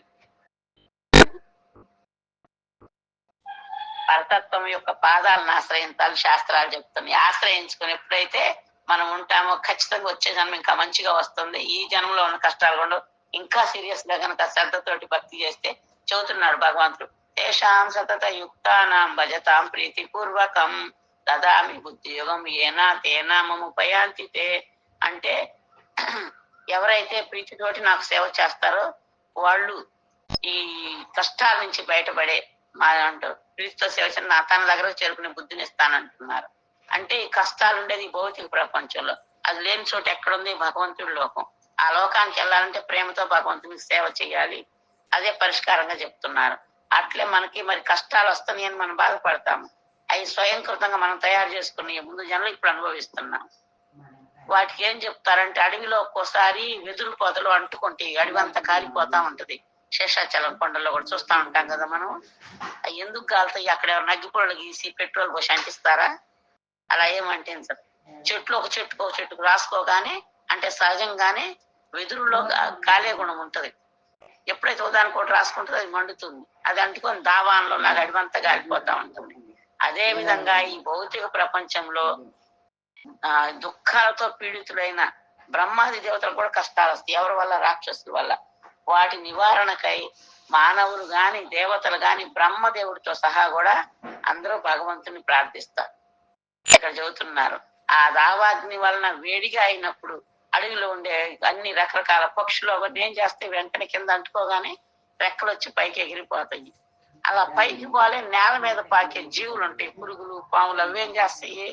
పరతత్వం యొక్క పాదాలను ఆశ్రయించాలి శాస్త్రాలు చెప్తున్నాయి. ఆశ్రయించుకుని ఎప్పుడైతే మనం ఉంటామో ఖచ్చితంగా వచ్చే జన్మ ఇంకా మంచిగా వస్తుంది. ఈ జన్మలో ఉన్న కష్టాలు కూడా ఇంకా సీరియస్ గా కనుక శ్రద్ధతోటి భక్తి చేస్తే చెబుతున్నాడు భగవంతుడు, తేషాం సతత యుక్తానాం భజతాం ప్రీతిపూర్వకం దదామి బుద్ధియుగం ఏనా తేనా మముపయాంతి తే. అంటే ఎవరైతే ప్రీతితోటి నాకు సేవ చేస్తారో వాళ్ళు ఈ కష్టాల నుంచి బయటపడే అంటారు. ప్రీతితో సేవ చేసి నా తన దగ్గర చేరుకునే బుద్ధిని ఇస్తానంటున్నారు. అంటే ఈ కష్టాలు ఉండేది భౌతిక ప్రపంచంలో, అది లేని చోట ఎక్కడుంది? భగవంతుడి లోకం. ఆ లోకానికి వెళ్ళాలంటే ప్రేమతో భగవంతునికి సేవ చేయాలి, అదే పరిష్కారంగా చెప్తున్నారు. అట్లే మనకి మరి కష్టాలు వస్తున్నాయి అని మనం బాధపడతాము, అవి స్వయంకృతంగా మనం తయారు చేసుకుని ముందు జన్మలు ఇప్పుడు అనుభవిస్తున్నాం. వాటికి ఏం చెప్తారంటే అడవిలో ఒక్కోసారి వెదురు పొదలు అంటుకుంటే అడవి అంతా కాలిపోతా ఉంటది. శేషాచలం కొండల్లో కూడా చూస్తా ఉంటాం కదా మనం. అవి ఎందుకు కాలుతాయి? అక్కడ ఎవరు అగ్గిపుల్లలు గీసి పెట్రోల్ పోసి అంటిస్తారా? అలా ఏమంటించరు. చెట్లు ఒక చెట్టుకు రాసుకోగానే, అంటే సహజంగానే వెదురులో కాలే గుణం ఉంటది. ఎప్పుడైతే ఉదాహరణ ఒకటి రాసుకుంటుందో అది మండుతుంది, అది అంటుకొని దావాన్లో లాగా అడివంతా కాలిపోతా ఉంటుంది. అదే విధంగా ఈ భౌతిక ప్రపంచంలో దుఃఖాలతో పీడితులైన బ్రహ్మాది దేవతలు కూడా కష్టాలు వస్తాయి. ఎవరి వల్ల? రాక్షసుల వల్ల. వాటి నివారణకై మానవులు గాని దేవతలు గాని బ్రహ్మదేవుడితో సహా కూడా అందరూ భగవంతుని ప్రార్థిస్తారు. ఇక్కడ చెబుతున్నారు, ఆ దావాగ్ని వలన వేడిగా అయినప్పుడు అడవిలో ఉండే అన్ని రకరకాల పక్షులు ఒకటి ఏం చేస్తే వెంటనే కింద అంటుకోగానే రెక్కలు వచ్చి పైకి ఎగిరిపోతాయి. అలా పైకి పోలే నేల మీద పాకే జీవులు ఉంటాయి, పురుగులు పాములు, అవేం చేస్తాయి?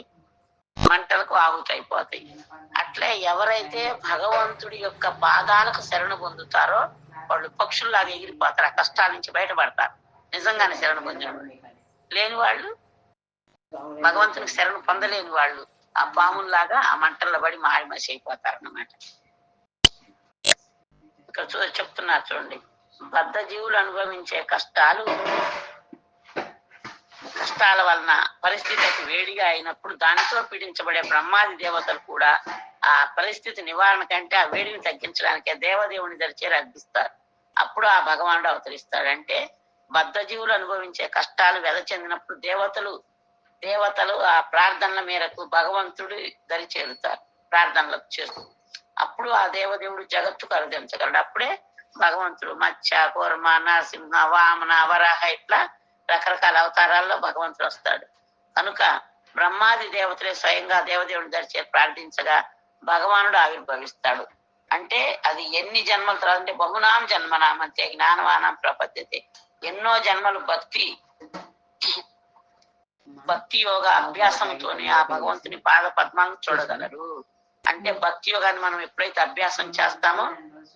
మంటలకు ఆహుతైపోతాయి. అట్లే ఎవరైతే భగవంతుడి యొక్క పాదాలకు శరణ పొందుతారో వాళ్ళు పక్షుల్లాగా ఎగిరిపోతారు, ఆ కష్టాల నుంచి బయటపడతారు. నిజంగానే శరణ పొందిన లేని వాళ్ళు, భగవంతునికి శరణు పొందలేని వాళ్ళు ఆ పాముల్లాగా ఆ మంటల్లో పడి మారిమసి అయిపోతారు అన్నమాట. ఇక్కడ చెప్తున్నారు చూడండి, బద్ధ జీవులు అనుభవించే కష్టాల వలన పరిస్థితి వేడిగా అయినప్పుడు దానితో పీడించబడే బ్రహ్మాది దేవతలు కూడా ఆ పరిస్థితి నివారణ కంటే ఆ వేడిని తగ్గించడానికే దేవదేవుని దరిచేరి అర్పిస్తారు. అప్పుడు ఆ భగవానుడు అవతరిస్తాడు. అంటే బద్ధ జీవులు అనుభవించే కష్టాలు వెద చెందినప్పుడు దేవతలు ఆ ప్రార్థనల మేరకు భగవంతుడు దరి చేరుతారు, ప్రార్థనలకు చేస్తూ. అప్పుడు ఆ దేవదేవుడు జగత్తు కరుదించగలడు. అప్పుడే భగవంతుడు మత్స్య, కూర్మ, నరసింహ, వామన, వరాహ ఇట్లా రకరకాల అవతారాల్లో భగవంతుడు వస్తాడు. కనుక బ్రహ్మాది దేవతలే స్వయంగా దేవదేవుని దరిచే ప్రార్థించగా భగవానుడు ఆవిర్భవిస్తాడు. అంటే అది ఎన్ని జన్మల తర్వాత అంటే బహునాం జన్మనామంతే జ్ఞానవానం ప్రపద్యతే. ఎన్నో జన్మలు భక్తి యోగ అభ్యాసంతోనే ఆ భగవంతుని పాద పద్మాలను చూడగలరు. అంటే భక్తి యోగాన్ని మనం ఎప్పుడైతే అభ్యాసం చేస్తామో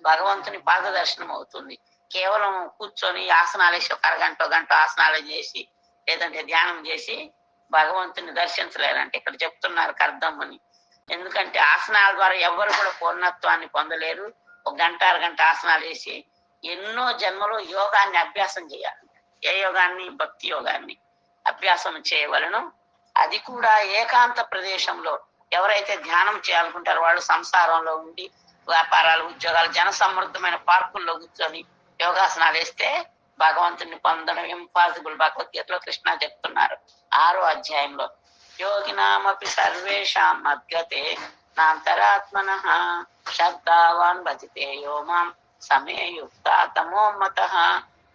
భగవంతుని పాద దర్శనం అవుతుంది. కేవలం కూర్చొని ఆసనాలు వేసి ఒక గంట ఆసనాలు చేసి లేదంటే ధ్యానం చేసి భగవంతుని దర్శించలేరంటే ఇక్కడ చెప్తున్నారు అర్థం అని. ఎందుకంటే ఆసనాల ద్వారా ఎవరు కూడా పూర్ణత్వాన్ని పొందలేరు. ఒక అరగంట ఆసనాలు వేసి ఎన్నో జన్మలో యోగాన్ని అభ్యాసం చేయాలి. ఏ యోగాన్ని? భక్తి యోగాన్ని అభ్యాసం చేయవలను. అది కూడా ఏకాంత ప్రదేశంలో ఎవరైతే ధ్యానం చేయాలనుకుంటారో వాళ్ళు సంసారంలో ఉండి వ్యాపారాలు, ఉద్యోగాలు, జన సమృద్ధమైన పార్కుల్లో కూర్చొని యోగాసనాలు వేస్తే భగవంతుని పొందడం ఇంపాసిబుల్. భగవద్గీతలో కృష్ణ చెప్తున్నారు 6వ అధ్యాయంలో, యోగినామపి సర్వేషాం మద్గతే నాంతరాత్మనః శ్రద్ధావాన్ భజితే యో మాం సమేయుక్త తమోమతః.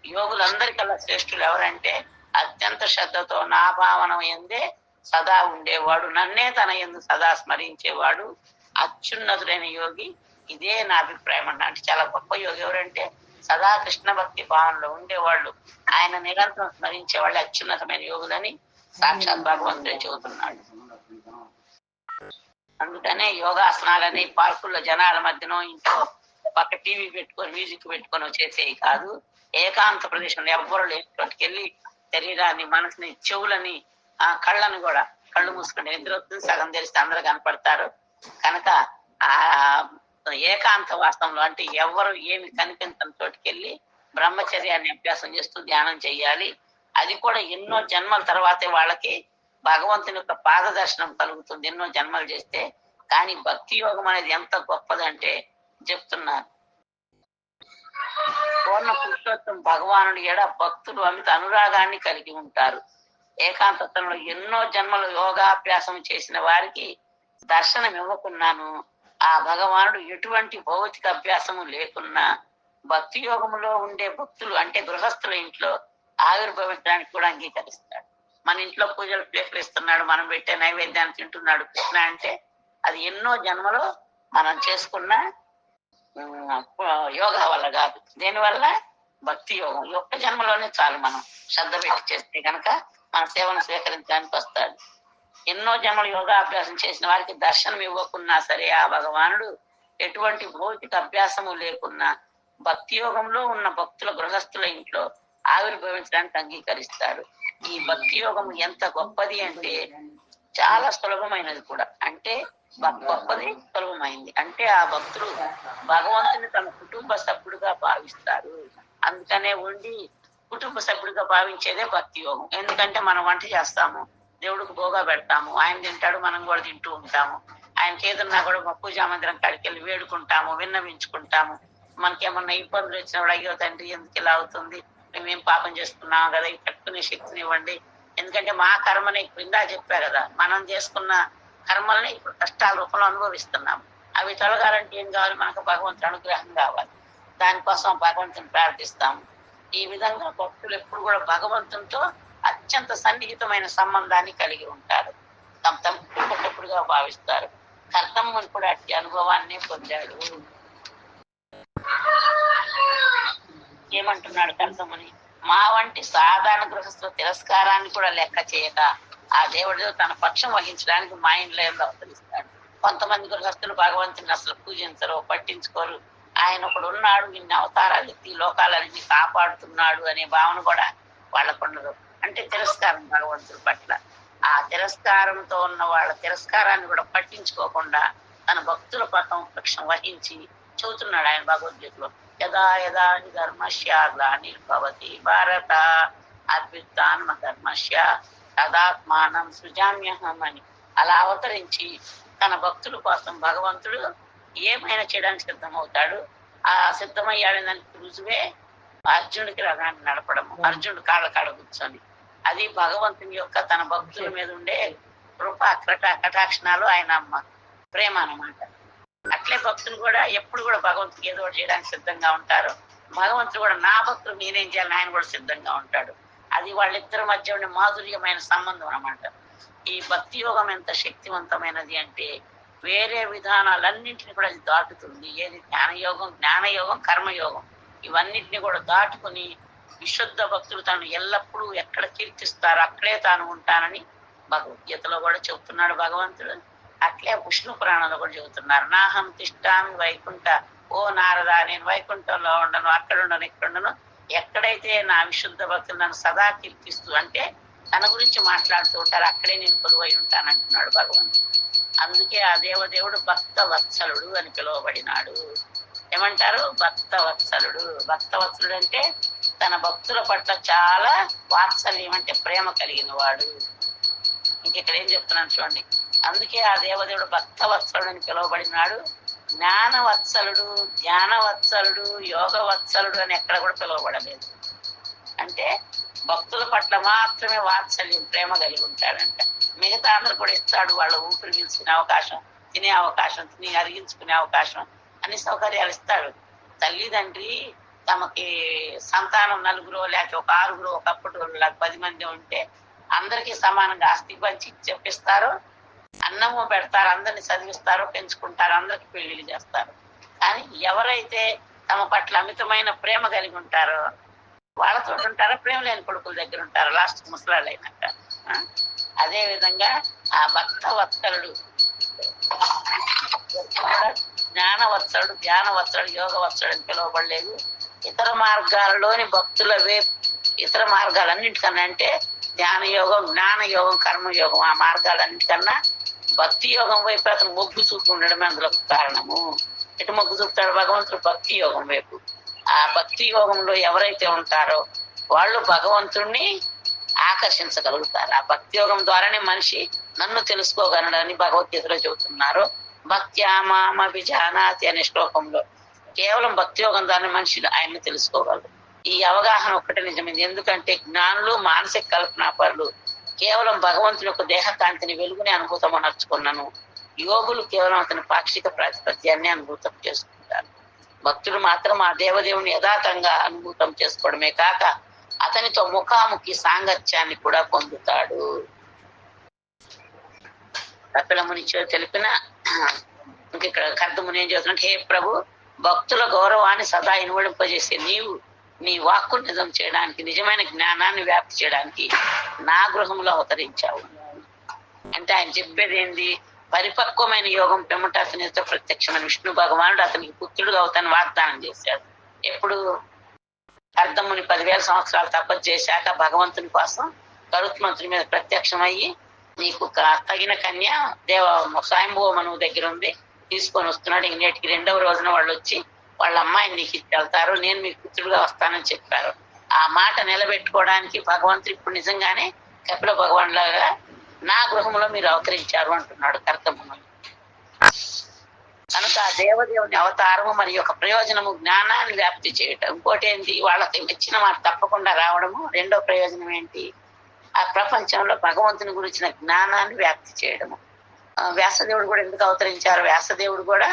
యోగులందరికల్లా శ్రేష్ఠులు ఎవరంటే అత్యంత శ్రద్ధతో నా భావన ఎందే సదా ఉండేవాడు, నన్నే తన ఎందు సదా స్మరించేవాడు అత్యున్నతుడైన యోగి. ఇదే నా అభిప్రాయం అన్న. అంటే చాలా గొప్ప యోగి ఎవరంటే సదా కృష్ణ భక్తి భావనలో ఉండేవాళ్ళు, ఆయన నిరంతరం స్మరించే వాళ్ళు అత్యున్నతమైన యోగులని సాక్షాత్ భగవంతుడే చెబుతున్నాడు. అందుకనే యోగాసనాలని పార్కుల్లో జనాల మధ్యలో ఇంట్లో పక్క టీవీ పెట్టుకొని మ్యూజిక్ పెట్టుకొని చేసేవి కాదు. ఏకాంత ప్రదేశంలో ఎవ్వరు లేకపోటికి వెళ్ళి శరీరాన్ని, మనసుని, చెవులని, ఆ కళ్ళను కూడా కళ్ళు మూసుకుంటే నిద్ర వస్తుంది, సగం తెలిస్తే అందరూ కనపడతారు. కనుక ఆ ఏకాంత వాస్తవంలో అంటే ఎవరు ఏమి కనిపించని చోటుకెళ్ళి బ్రహ్మచర్యాన్ని అభ్యాసం చేస్తూ ధ్యానం చేయాలి. అది కూడా ఎన్నో జన్మల తర్వాతే వాళ్ళకి భగవంతుని యొక్క పాద దర్శనం కలుగుతుంది, ఎన్నో జన్మలు చేస్తే. కానీ భక్తి యోగం అనేది ఎంత గొప్పదంటే చెప్తున్నారు, పూర్ణ పురుషోత్తం భగవానుడి ఎడ భక్తులు అమిత అనురాగాన్ని కలిగి ఉంటారు. ఏకాంతత్వంలో ఎన్నో జన్మలు యోగాభ్యాసం చేసిన వారికి దర్శనం ఇవ్వకున్నాను ఆ భగవానుడు ఎటువంటి భౌతిక అభ్యాసము లేకున్నా భక్తి యోగములో ఉండే భక్తులు అంటే గృహస్థుల ఇంట్లో ఆవిర్భవించడానికి కూడా అంగీకరిస్తాడు. మన ఇంట్లో పూజలు ప్లేట్లు ఇస్తున్నాడు, మనం పెట్టే నైవేద్యాన్ని తింటున్నాడు కృష్ణ అంటే అది ఎన్నో జన్మలో మనం చేసుకున్న యోగా వల్ల కాదు. దేనివల్ల? భక్తి యోగం. ఒక్క జన్మలోనే చాలు మనం శ్రద్ధ పెట్టి చేస్తే కనుక మన సేవను స్వీకరించడానికి వస్తాడు. ఎన్నో జన్మలు యోగా అభ్యాసం చేసిన వారికి దర్శనం ఇవ్వకున్నా సరే ఆ భగవానుడు ఎటువంటి భౌతిక అభ్యాసము లేకున్నా భక్తి యోగంలో ఉన్న భక్తుల గృహస్థుల ఇంట్లో ఆవిర్భవించడానికి అంగీకరిస్తాడు. ఈ భక్తి యోగం ఎంత గొప్పది అంటే చాలా సులభమైనది కూడా. అంటే గొప్పది, సులభమైంది. అంటే ఆ భక్తులు భగవంతుని తన కుటుంబ సభ్యుడిగా భావిస్తారు. అందుకనే ఉండి కుటుంబ సభ్యుడిగా భావించేదే భక్తి యోగం. ఎందుకంటే మనం వంట చేస్తాము, దేవుడికి భోగా పెడతాము, ఆయన తింటాడు, మనం కూడా తింటూ ఉంటాము. ఆయనకి ఏదన్నా కూడా పూజా మందిరం కాడికి వెళ్ళి వేడుకుంటాము, విన్నవించుకుంటాము. మనకేమన్నా ఇబ్బందులు వచ్చినప్పుడు అయ్యో తండ్రి ఎందుకు ఇలా అవుతుంది, మేమేం పాపం చేస్తున్నాము కదా, ఇది కట్టుకునే శక్తిని ఇవ్వండి. ఎందుకంటే మా కర్మని ఇందా చెప్పా కదా, మనం చేసుకున్న కర్మల్ని ఇప్పుడు కష్టాల రూపంలో అనుభవిస్తున్నాము. అవి తొలగాలంటే ఏం కావాలి? మనకు భగవంతుని అనుగ్రహం కావాలి. దానికోసం భగవంతుని ప్రార్థిస్తాము. ఈ విధంగా భక్తులు ఎప్పుడు కూడా భగవంతునితో అత్యంత సన్నిహితమైన సంబంధాన్ని కలిగి ఉంటారు, తమ కుటుంబసభ్యుడిగా భావిస్తారు. కర్తమ్మని కూడా అట్టి అనుభవాన్ని పొందాడు. ఏమంటున్నాడు కర్తమ్మని? మా వంటి సాధారణ గృహస్థుల తిరస్కారాన్ని కూడా లెక్క చేయక ఆ దేవుడితో తన పక్షం వహించడానికి మా ఇంట్లో అవతరిస్తాడు. కొంతమంది గృహస్థులు భగవంతుని అసలు పూజించరు, పట్టించుకోరు. ఆయన ఒకడు ఉన్నాడు, ఇన్ని అవతారాలు ఎత్తి లోకాలన్నీ కాపాడుతున్నాడు అనే భావన కూడా వాళ్ళకు ఉండదు. అంటే తిరస్కారం భగవంతుడి పట్ల. ఆ తిరస్కారంతో ఉన్న వాళ్ళ తిరస్కారాన్ని కూడా పట్టించుకోకుండా తన భక్తుల పక్షం వహించి చెబుతున్నాడు ఆయన భగవద్గీతలో. యదా యదా హి ధర్మస్య గ్లానిర్భవతి భారత అద్విత్తాన్మ ధర్మస్య తదాత్మానం సృజామ్యహం అని అలా అవతరించి తన భక్తుల కోసం భగవంతుడు ఏమైనా చేయడానికి సిద్ధమవుతాడు. ఆ సిద్ధమయ్యాడని దానికి రుజువే అర్జునుడికి రథాన్ని నడపడము, అర్జునుడు కాళ్ళ కాడ కూర్చొని. అది భగవంతుని యొక్క తన భక్తుల మీద ఉండే కృప కటాక్షణాలు, ఆయన ప్రేమ అన్నమాట. అట్లే భక్తులు కూడా ఎప్పుడు కూడా భగవంతుడికి ఏదో చేయడానికి సిద్ధంగా ఉంటారు. భగవంతుడు కూడా నా భక్తులు నేనేం చేయాలని ఆయన కూడా సిద్ధంగా ఉంటాడు. అది వాళ్ళిద్దరి మధ్య ఉండే మాధుర్యమైన సంబంధం అన్నమాట. ఈ భక్తి యోగం ఎంత శక్తివంతమైనది అంటే వేరే విధానాలన్నింటినీ కూడా అది దాటుతుంది. ఏది జ్ఞానయోగం, కర్మయోగం ఇవన్నిటిని కూడా దాటుకుని విశుద్ధ భక్తులు తాను ఎల్లప్పుడూ ఎక్కడ కీర్తిస్తారో అక్కడే తాను ఉంటానని భగవద్గీతలో కూడా చెబుతున్నాడు భగవంతుడు. అట్లే విష్ణు పురాణంలో కూడా చెబుతున్నారు. నాహం తిష్టామి వైకుంఠ, ఓ నారదా నేను వైకుంఠంలో ఉండను, అక్కడ ఉండను, ఇక్కడ ఉండను, ఎక్కడైతే నా విశుద్ధ భక్తులు నన్ను సదా కీర్తిస్తూ అంటే తన గురించి మాట్లాడుతూ ఉంటారు అక్కడే నేను కొలువై ఉంటానంటున్నాడు భగవంతుడు. అందుకే ఆ దేవదేవుడు భక్త వత్సలుడు అని పిలువబడినాడు. ఏమంటారు? భక్త వత్సలుడు. భక్త వత్సలుడు అంటే తన భక్తుల పట్ల చాలా వాత్సల్యం అంటే ప్రేమ కలిగిన వాడు. ఇంకెక్కడ ఏం చెప్తున్నాను చూడండి. అందుకే ఆ దేవదేవుడు భక్త వత్సలుడు అని పిలువబడినాడు. జ్ఞానవత్సలుడు, ధ్యానవత్సలుడు, యోగ వత్సలుడు అని ఎక్కడ కూడా పిలువబడలేదు. అంటే భక్తుల పట్ల మాత్రమే వాత్సల్యం ప్రేమ కలిగి ఉంటాడంట. మిగతా అందరూ కూడా ఇస్తాడు. వాళ్ళ ఊపిరి పీల్చుకునే అవకాశం, తినే అవకాశం, తిని అరిగించుకునే అవకాశం, అన్ని సౌకర్యాలు ఇస్తాడు. తల్లిదండ్రి తమకి సంతానం 4 లేక ఒక 6 ఒకప్పుడు 10 మంది ఉంటే అందరికీ సమానంగా ఆస్తి పంచి చెప్పిస్తారు, అన్నము పెడతారు, అందరిని చదివిస్తారు, పెంచుకుంటారు, అందరికి పెళ్లిళ్ళు చేస్తారు. కానీ ఎవరైతే తమ పట్ల అమితమైన ప్రేమ కలిగి ఉంటారో వాళ్ళతో ఉంటారో, ప్రేమ లేని కొడుకుల దగ్గర ఉంటారు లాస్ట్ ముసలాళ్ళు అయినాక. అదే విధంగా ఆ భక్త వత్సలుడు జ్ఞానవత్సలుడు, ధ్యానవత్సలుడు, యోగ వత్సలుడు అని పిలువబడలేదు. ఇతర మార్గాలలోని భక్తుల ఇతర మార్గాలన్నింటికన్నా అంటే ధ్యాన యోగం, జ్ఞాన యోగం, కర్మయోగం ఆ మార్గాలన్నింటికన్నా భక్తి యోగం వైపు అతను మొగ్గు చూపు ఉండడమే అందులో కారణము. ఎటు మొగ్గు చూపుతాడు భగవంతుడు? భక్తి యోగం వైపు. ఆ భక్తి యోగంలో ఎవరైతే ఉంటారో వాళ్ళు భగవంతుణ్ణి ఆకర్షించగలుగుతారు. ఆ భక్తి యోగం ద్వారానే మనిషి నన్ను తెలుసుకోగలడని భగవద్గీతలో చెబుతున్నారు. భక్త్యామామ విజానాతి అనే శ్లోకంలో కేవలం భక్తి యోగం ద్వారా మనిషి ఆయన్ని తెలుసుకోగలరు. ఈ అవగాహన ఒక్కటే నిజమైంది. ఎందుకంటే జ్ఞానులు, మానసిక కల్పనాపరులు కేవలం భగవంతుని యొక్క దేహకాంతిని వెలుగుని అనుభూతం అనర్చుకున్నాను. యోగులు కేవలం అతని పాక్షిక ప్రాతిపత్యాన్ని అనుభూతం చేసుకుంటారు. భక్తులు మాత్రం ఆ దేవదేవుని యథాతంగా అనుభూతం చేసుకోవడమే కాక అతనితో ముఖాముఖి సాంగత్యాన్ని కూడా పొందుతాడు. కపిల ముని తెలిపిన ఇక్కడ కర్దముని ఏం చెబుతున్నట్టు, హే ప్రభు, భక్తుల గౌరవాన్ని సదా ఇనువడింపజేసే నీవు నీ వాక్కు నిజం చేయడానికి, నిజమైన జ్ఞానాన్ని వ్యాప్తి చేయడానికి నా గృహంలో అవతరించావు. అంటే ఆయన చెప్పేది ఏంది? పరిపక్వమైన యోగం పిమ్మట అతనితో ప్రత్యక్షమైన విష్ణు భగవానుడు అతనికి పుత్రుడుగా అవుతాను వాగ్దానం చేశాడు. ఎప్పుడు? కర్దముని 10,000 సంవత్సరాలు తపస్సు చేశాక భగవంతుని కోసం గరుత్మంతుని మీద ప్రత్యక్షమయ్యి నీకు తగిన కన్య స్వయంభువ మనువు దగ్గర ఉంది, తీసుకొని వస్తున్నాడు. నేటికి 2వ రోజున వాళ్ళు వచ్చి వాళ్ళ అమ్మాయిని నీకు ఇచ్చి వెళ్తారు, నేను మీకు పుత్రుడుగా వస్తానని చెప్పారు. ఆ మాట నిలబెట్టుకోవడానికి భగవంతుడు ఇప్పుడు నిజంగానే కపిల భగవాన్ లాగా నా గృహంలో మీరు అవతరించారు అంటున్నాడు కర్దముని. కనుక ఆ దేవదేవుని అవతారము మరి యొక్క ప్రయోజనము జ్ఞానాన్ని వ్యాప్తి చేయటం. ఇంకోటి ఏంటి? వాళ్ళకి మెచ్చిన మాట తప్పకుండా రావడము. రెండో ప్రయోజనం ఏంటి? ఆ ప్రపంచంలో భగవంతుని గురించిన జ్ఞానాన్ని వ్యాప్తి చేయడము. వ్యాసదేవుడు కూడా ఎందుకు అవతరించారు? వ్యాసదేవుడు కూడా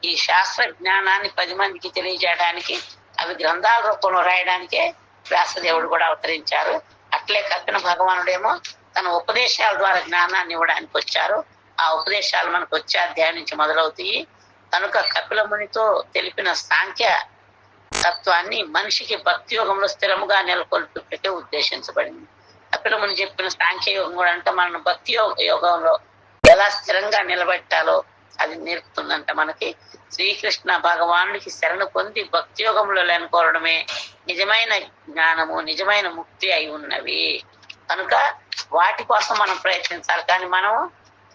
ఈ శాస్త్ర జ్ఞానాన్ని 10 మందికి తెలియజేయడానికి, అవి గ్రంథాల రూపంలో రాయడానికే వ్యాసదేవుడు కూడా అవతరించారు. అట్లే కపిల భగవానుడేమో తన ఉపదేశాల ద్వారా జ్ఞానాన్ని ఇవ్వడానికి వచ్చారు. ఆ ఉపదేశాలు మనకు వచ్చే అధ్యాయం నుంచి మొదలవుతాయి. కనుక కపిల మునితో తెలిపిన సాంఖ్య తత్వాన్ని మనిషికి భక్తి యోగంలో స్థిరముగా నెలకొల్పే ఉద్దేశించబడింది. కపిల ముని చెప్పిన సాంఖ్య యోగం కూడా అంటే మన భక్తి యోగంలో ఎలా స్థిరంగా నిలబెట్టాలో అది నేర్పుతుందంట మనకి. శ్రీకృష్ణ భగవానుడికి శరణు పొంది భక్తి యోగంలో లేనుకోవడమే నిజమైన జ్ఞానము, నిజమైన ముక్తి అయి ఉన్నవి. కనుక వాటి కోసం మనం ప్రయత్నించాలి. కానీ మనం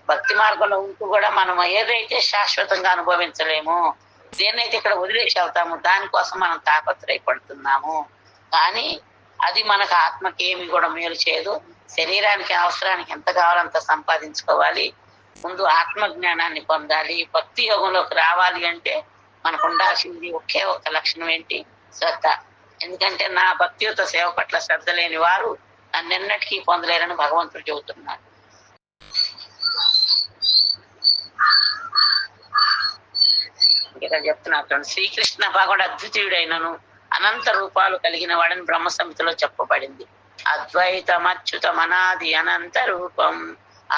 భక్తి మార్గంలో ఉంటూ కూడా మనం ఏదైతే శాశ్వతంగా అనుభవించలేము, దేన్నైతే ఇక్కడ వదిలేసి వెళ్తాము, దానికోసం మనం తాపత్రయపడుతున్నాము. కానీ అది మనకు ఆత్మకి ఏమి కూడా మేలు చేయదు. శరీరానికి అవసరానికి ఎంత కావాలో అంత సంపాదించుకోవాలి. ముందు ఆత్మ జ్ఞానాన్ని పొందాలి. భక్తి యోగంలోకి రావాలి అంటే మనకు ఉండాల్సింది ఒకే ఒక్క లక్షణం ఏంటి? శ్రద్ధ. ఎందుకంటే నా భక్తియుత సేవ పట్ల శ్రద్ధ లేని వారు నన్నెన్నటికీ పొందలేరని భగవంతుడు చెబుతున్నాడు. ఇక్కడ చెప్తున్నారు, శ్రీకృష్ణ భగవాడు అద్వితీయుడైనను అనంత రూపాలు కలిగిన వాడని బ్రహ్మ సంహితలో చెప్పబడింది. అద్వైతమచ్యుతం అనాది అనంత రూపం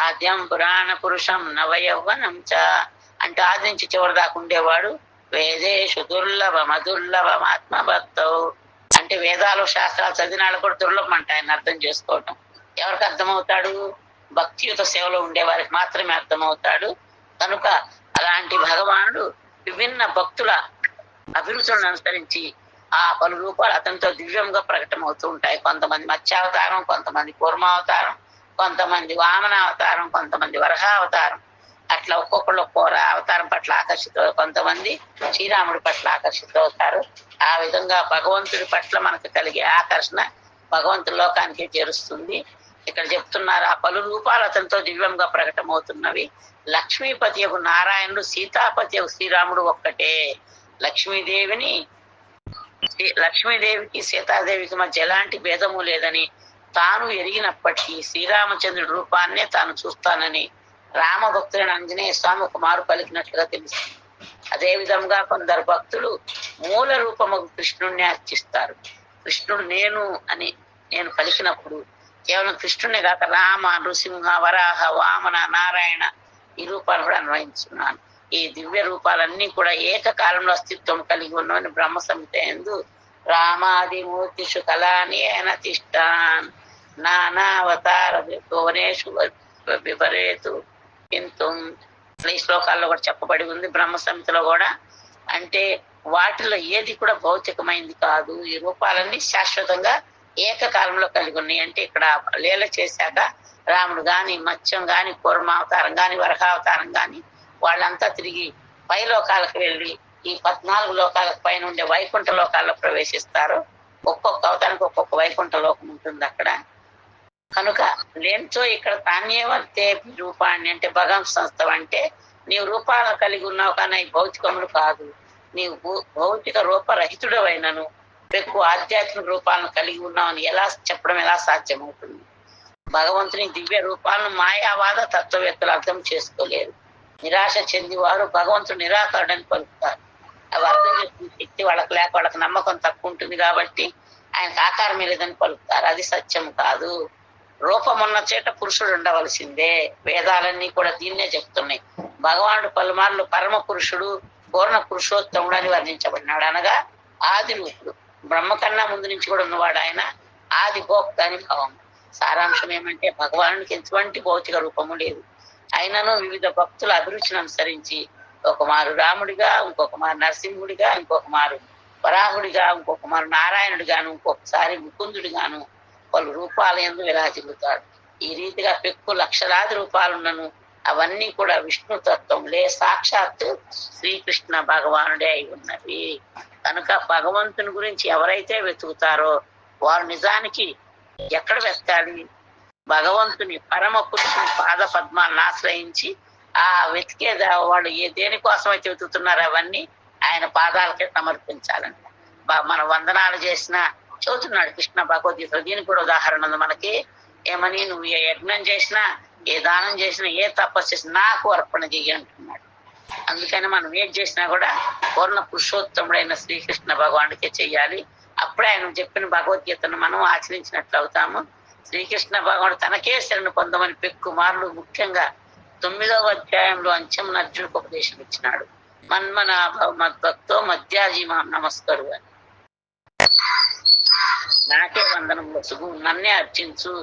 ఆద్యం పురాణ పురుషం నవయౌవనం చ. అంటే ఆది నుంచి చివరి దాకా ఉండేవాడు. వేదేషు దుర్లభం అదుర్లభం ఆత్మభక్తౌ. అంటే వేదాలు శాస్త్రాలు చదివిన వాళ్ళు కూడా దుర్లభం అంటే ఆయన అర్థం చేసుకోవటం. ఎవరికి అర్థమవుతాడు? భక్తియుత సేవలో ఉండే వారికి మాత్రమే అర్థమవుతాడు. కనుక అలాంటి భగవానుడు విభిన్న భక్తుల అభిరుచులను అనుసరించి ఆ పలు రూపాలు అతనితో దివ్యంగా ప్రకటమవుతూ ఉంటాయి. కొంతమంది మత్స్యావతారం, కొంతమంది కూర్మావతారం, కొంతమంది వామనావతారం, కొంతమంది వరహావతారం. అట్లా ఒక్కొక్కళ్ళు ఒక్కో అవతారం పట్ల ఆకర్షిత, కొంతమంది శ్రీరాముడి పట్ల ఆకర్షితులవుతారు. ఆ విధంగా భగవంతుడి పట్ల మనకు కలిగే ఆకర్షణ భగవంతుడి లోకానికి చేరుస్తుంది. ఇక్కడ చెప్తున్నారు, ఆ పలు రూపాలు అతనితో దివ్యంగా ప్రకటమవుతున్నవి. లక్ష్మీపతి యొక్క నారాయణుడు, సీతాపతి యొక్క శ్రీరాముడు ఒక్కటే. లక్ష్మీదేవికి సీతాదేవికి మధ్య ఎలాంటి భేదము లేదని తాను ఎరిగినప్పటికీ శ్రీరామచంద్రుడి రూపాన్నే తాను చూస్తానని రామభక్తులైన ఆంజనేయ స్వామి ఒక మారు పలికినట్లుగా తెలుస్తుంది. అదే విధంగా కొందరు భక్తులు మూల రూపము కృష్ణుణ్ణి అర్చిస్తారు. కృష్ణుడు నేను పలికినప్పుడు కేవలం కృష్ణుడే కాక రామ, నృసింహ, వరాహ, వామన, నారాయణ ఈ రూపాలు కూడా అన్వయించున్నాను. ఈ దివ్య రూపాలన్నీ కూడా ఏకకాలంలో అస్తిత్వం కలిగి ఉన్నవని బ్రహ్మ సంహిత యందు రామాదిమూర్తిషు కళానియన తిష్టాన్ నానావతార భువనేషు విపరేతు కింతు. ఈ శ్లోకాల్లో కూడా చెప్పబడి ఉంది బ్రహ్మ సంహితలో కూడా. అంటే వాటిలో ఏది కూడా భౌతికమైంది కాదు. ఈ రూపాలన్నీ శాశ్వతంగా ఏకకాలంలో కలిగి ఉన్నాయి. అంటే ఇక్కడ లీల చేశాక రాముడు గాని, మత్స్యం గాని, కూర్మావతారం గాని, వరహావతారం గాని వాళ్ళంతా తిరిగి పై లోకాలకు వెళ్ళి ఈ 14 లోకాలకు పైన ఉండే వైకుంఠ లోకాల్లో ప్రవేశిస్తారు. ఒక్కొక్క అవతారానికి ఒక్కొక్క వైకుంఠ లోకం ఉంటుంది అక్కడ. కనుక లేనిచో ఇక్కడ తాన్యేవంతే రూపాన్ని అంటే భగవం సంస్థ అంటే నీవు రూపాలను కలిగి ఉన్నావు కానీ భౌతికములు కాదు. నీవు భౌతిక రూపరహితుడవైనను ఎక్కువ ఆధ్యాత్మిక రూపాలను కలిగి ఉన్నావని చెప్పడం ఎలా సాధ్యమవుతుంది? భగవంతుని దివ్య రూపాలను మాయావాద తత్వవేత్తలు అర్థం చేసుకోలేరు. నిరాశ చెంది వారు భగవంతుడు నిరాకరుడని పలుకుతారు. అవి అర్థం చేసుకునే శక్తి వాళ్ళకి లేక వాళ్ళకి నమ్మకం తక్కువ ఉంటుంది కాబట్టి ఆయనకు ఆకారం లేదని పలుకుతారు. అది సత్యం కాదు. రూపం ఉన్న చేట పురుషుడు ఉండవలసిందే. వేదాలన్నీ కూడా దీన్నే చెప్తున్నాయి. భగవానుడు పలుమార్లు పరమ పురుషుడు, పూర్ణ పురుషోత్తముడు అని వర్ణించబడినాడు. అనగా ఆది రూపుడు, బ్రహ్మ కన్నా ముందు నుంచి కూడా ఉన్నవాడు ఆయన. ఆది భోక్త అని భావం. సారాంశం ఏమంటే భగవానుడికి ఎటువంటి భౌతిక రూపము లేదు. అయినను వివిధ భక్తుల అభిరుచిని అనుసరించి ఒక మారు రాముడిగా, ఇంకొక మారు నరసింహుడిగా, ఇంకొక మారు వరాహుడిగా, ఇంకొక మారు నారాయణుడిగాను, ఇంకొకసారి ముకుందుడిగాను పలు రూపాల యందు విరాజిల్లుతాడు. ఈ రీతిగా పెక్కు లక్షలాది రూపాలున్నను అవన్నీ కూడా విష్ణు తత్వంలే, సాక్షాత్తు శ్రీకృష్ణ భగవానుడే అయి ఉన్నవి. కనుక భగవంతుని గురించి ఎవరైతే వెతుకుతారో వారు నిజానికి ఎక్కడ వెతకాలి? భగవంతుని పరమ పురుషుని పాద పద్మాలను ఆశ్రయించి ఆ వెతికే వాళ్ళు దేనికోసం అయితే వెతుకుతున్నారో అవన్నీ ఆయన పాదాలకే సమర్పించాలంట. మన వందనాలు చేసిన చదువుతున్నాడు కృష్ణ భగవద్గీత. దీనికి కూడా ఉదాహరణ ఉంది మనకి. ఏమని? నువ్వు ఏ యజ్ఞం చేసినా, ఏ దానం చేసినా, ఏ తపస్సు చేసినా నాకు అర్పణ చెయ్యి అంటున్నాడు. అందుకని మనం ఏది చేసినా కూడా పూర్ణ పురుషోత్తముడైన శ్రీకృష్ణ భగవానుడికే చెయ్యాలి. అప్పుడే ఆయన చెప్పిన భగవద్గీతను మనం ఆచరించినట్లు అవుతాము. శ్రీకృష్ణ భగవానుడు తనకే శరణు పొందమని పెక్కుమార్లు ముఖ్యంగా 9వ అధ్యాయంలో అంచెమున అర్జునుడికి ఉపదేశం ఇచ్చినాడు. మన్మన మద్భక్తో మధ్యాజీ నమస్కరు అని. నాకే వందనములు సుగు, నన్నే అర్చించు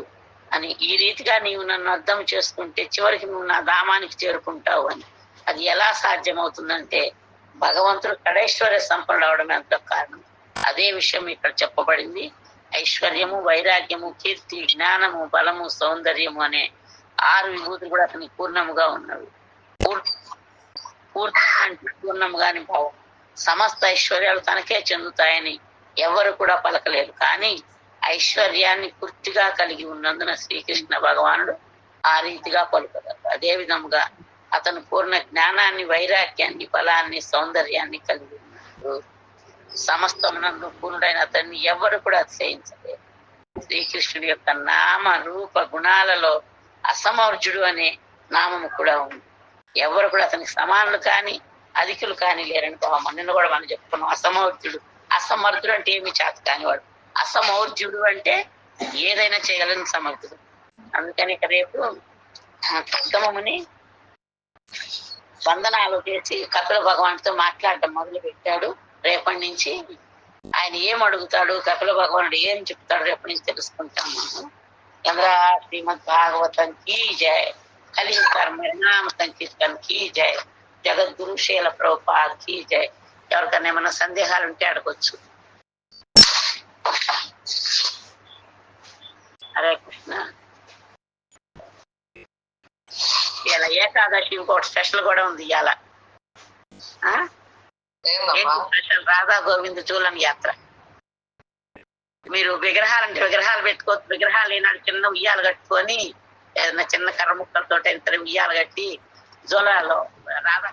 అని. ఈ రీతిగా నీవు నన్ను అర్థం చేసుకుంటే చివరికి నువ్వు నా ధామానికి చేరుకుంటావు అని. అది ఎలా సాధ్యమవుతుందంటే భగవంతుడు కడైశ్వర్య సంపన్నుడు అవడం ఎంతో కారణం. అదే విషయం ఇక్కడ చెప్పబడింది. ఐశ్వర్యము, వైరాగ్యము, కీర్తి, జ్ఞానము, బలము, సౌందర్యము అనే 6 విభూతులు కూడా అతనికి పూర్ణముగా ఉన్నవి. పూర్ణముగాని భావం. సమస్త ఐశ్వర్యాలు తనకే చెందుతాయని ఎవరు కూడా పలకలేరు. కానీ ఐశ్వర్యాన్ని పూర్తిగా కలిగి ఉన్నందున శ్రీకృష్ణ భగవానుడు ఆ రీతిగా పలుకగలరు. అదే విధముగా అతను పూర్ణ జ్ఞానాన్ని, వైరాగ్యాన్ని, బలాన్ని, సౌందర్యాన్ని కలిగి ఉన్నాడు. సమస్తమునందు పూర్ణుడైన అతన్ని ఎవరు కూడా అతిశయించలేరు. శ్రీకృష్ణుడి యొక్క నామ రూప గుణాలలో అసమౌర్జుడు అనే నామము కూడా ఉంది. ఎవరు కూడా అతనికి సమానులు కానీ అధికులు కానీ లేరని భావం. నిన్న కూడా మనం చెప్పుకున్నాం. అసమర్థుడు అంటే ఏమి చేత కానివాడు. అసమౌర్జుడు అంటే ఏదైనా చేయగలని సమర్థుడు. అందుకని ఇక రేపు ఉత్తమముని వందనాలు చేసి కపిల భగవానుడితో మాట్లాడటం మొదలు పెట్టాడు. రేపటి నుంచి ఆయన ఏం అడుగుతాడు, కపిల భగవానుడు ఏం చెప్తాడు రేపటి నుంచి తెలుసుకుంటాం మనం. చంద్ర శ్రీమద్ భాగవతం కీ జయ, కలియుగ పరిణామ సంకీర్తన కీ జయ, జగద్గురు శీల ప్రభుపాద్ కీ జయ. ఎవరికైనా ఏమైనా సందేహాలు ఉంటే అడగొచ్చు. హరే కృష్ణ. ఇలా ఏకాదశి ఇంకోటి స్పెషల్ కూడా ఉంది. ఇవాళ స్పెషల్ రాధా గోవింద చూలం యాత్ర. మీరు విగ్రహాలు పెట్టుకోవచ్చు. విగ్రహాలు ఈనాడు చిన్న ఉయ్యాలు కట్టుకొని ఏదైనా చిన్న కర్ర ముక్కలతో ఉయ్యాలు కట్టి జోలాలో రాధా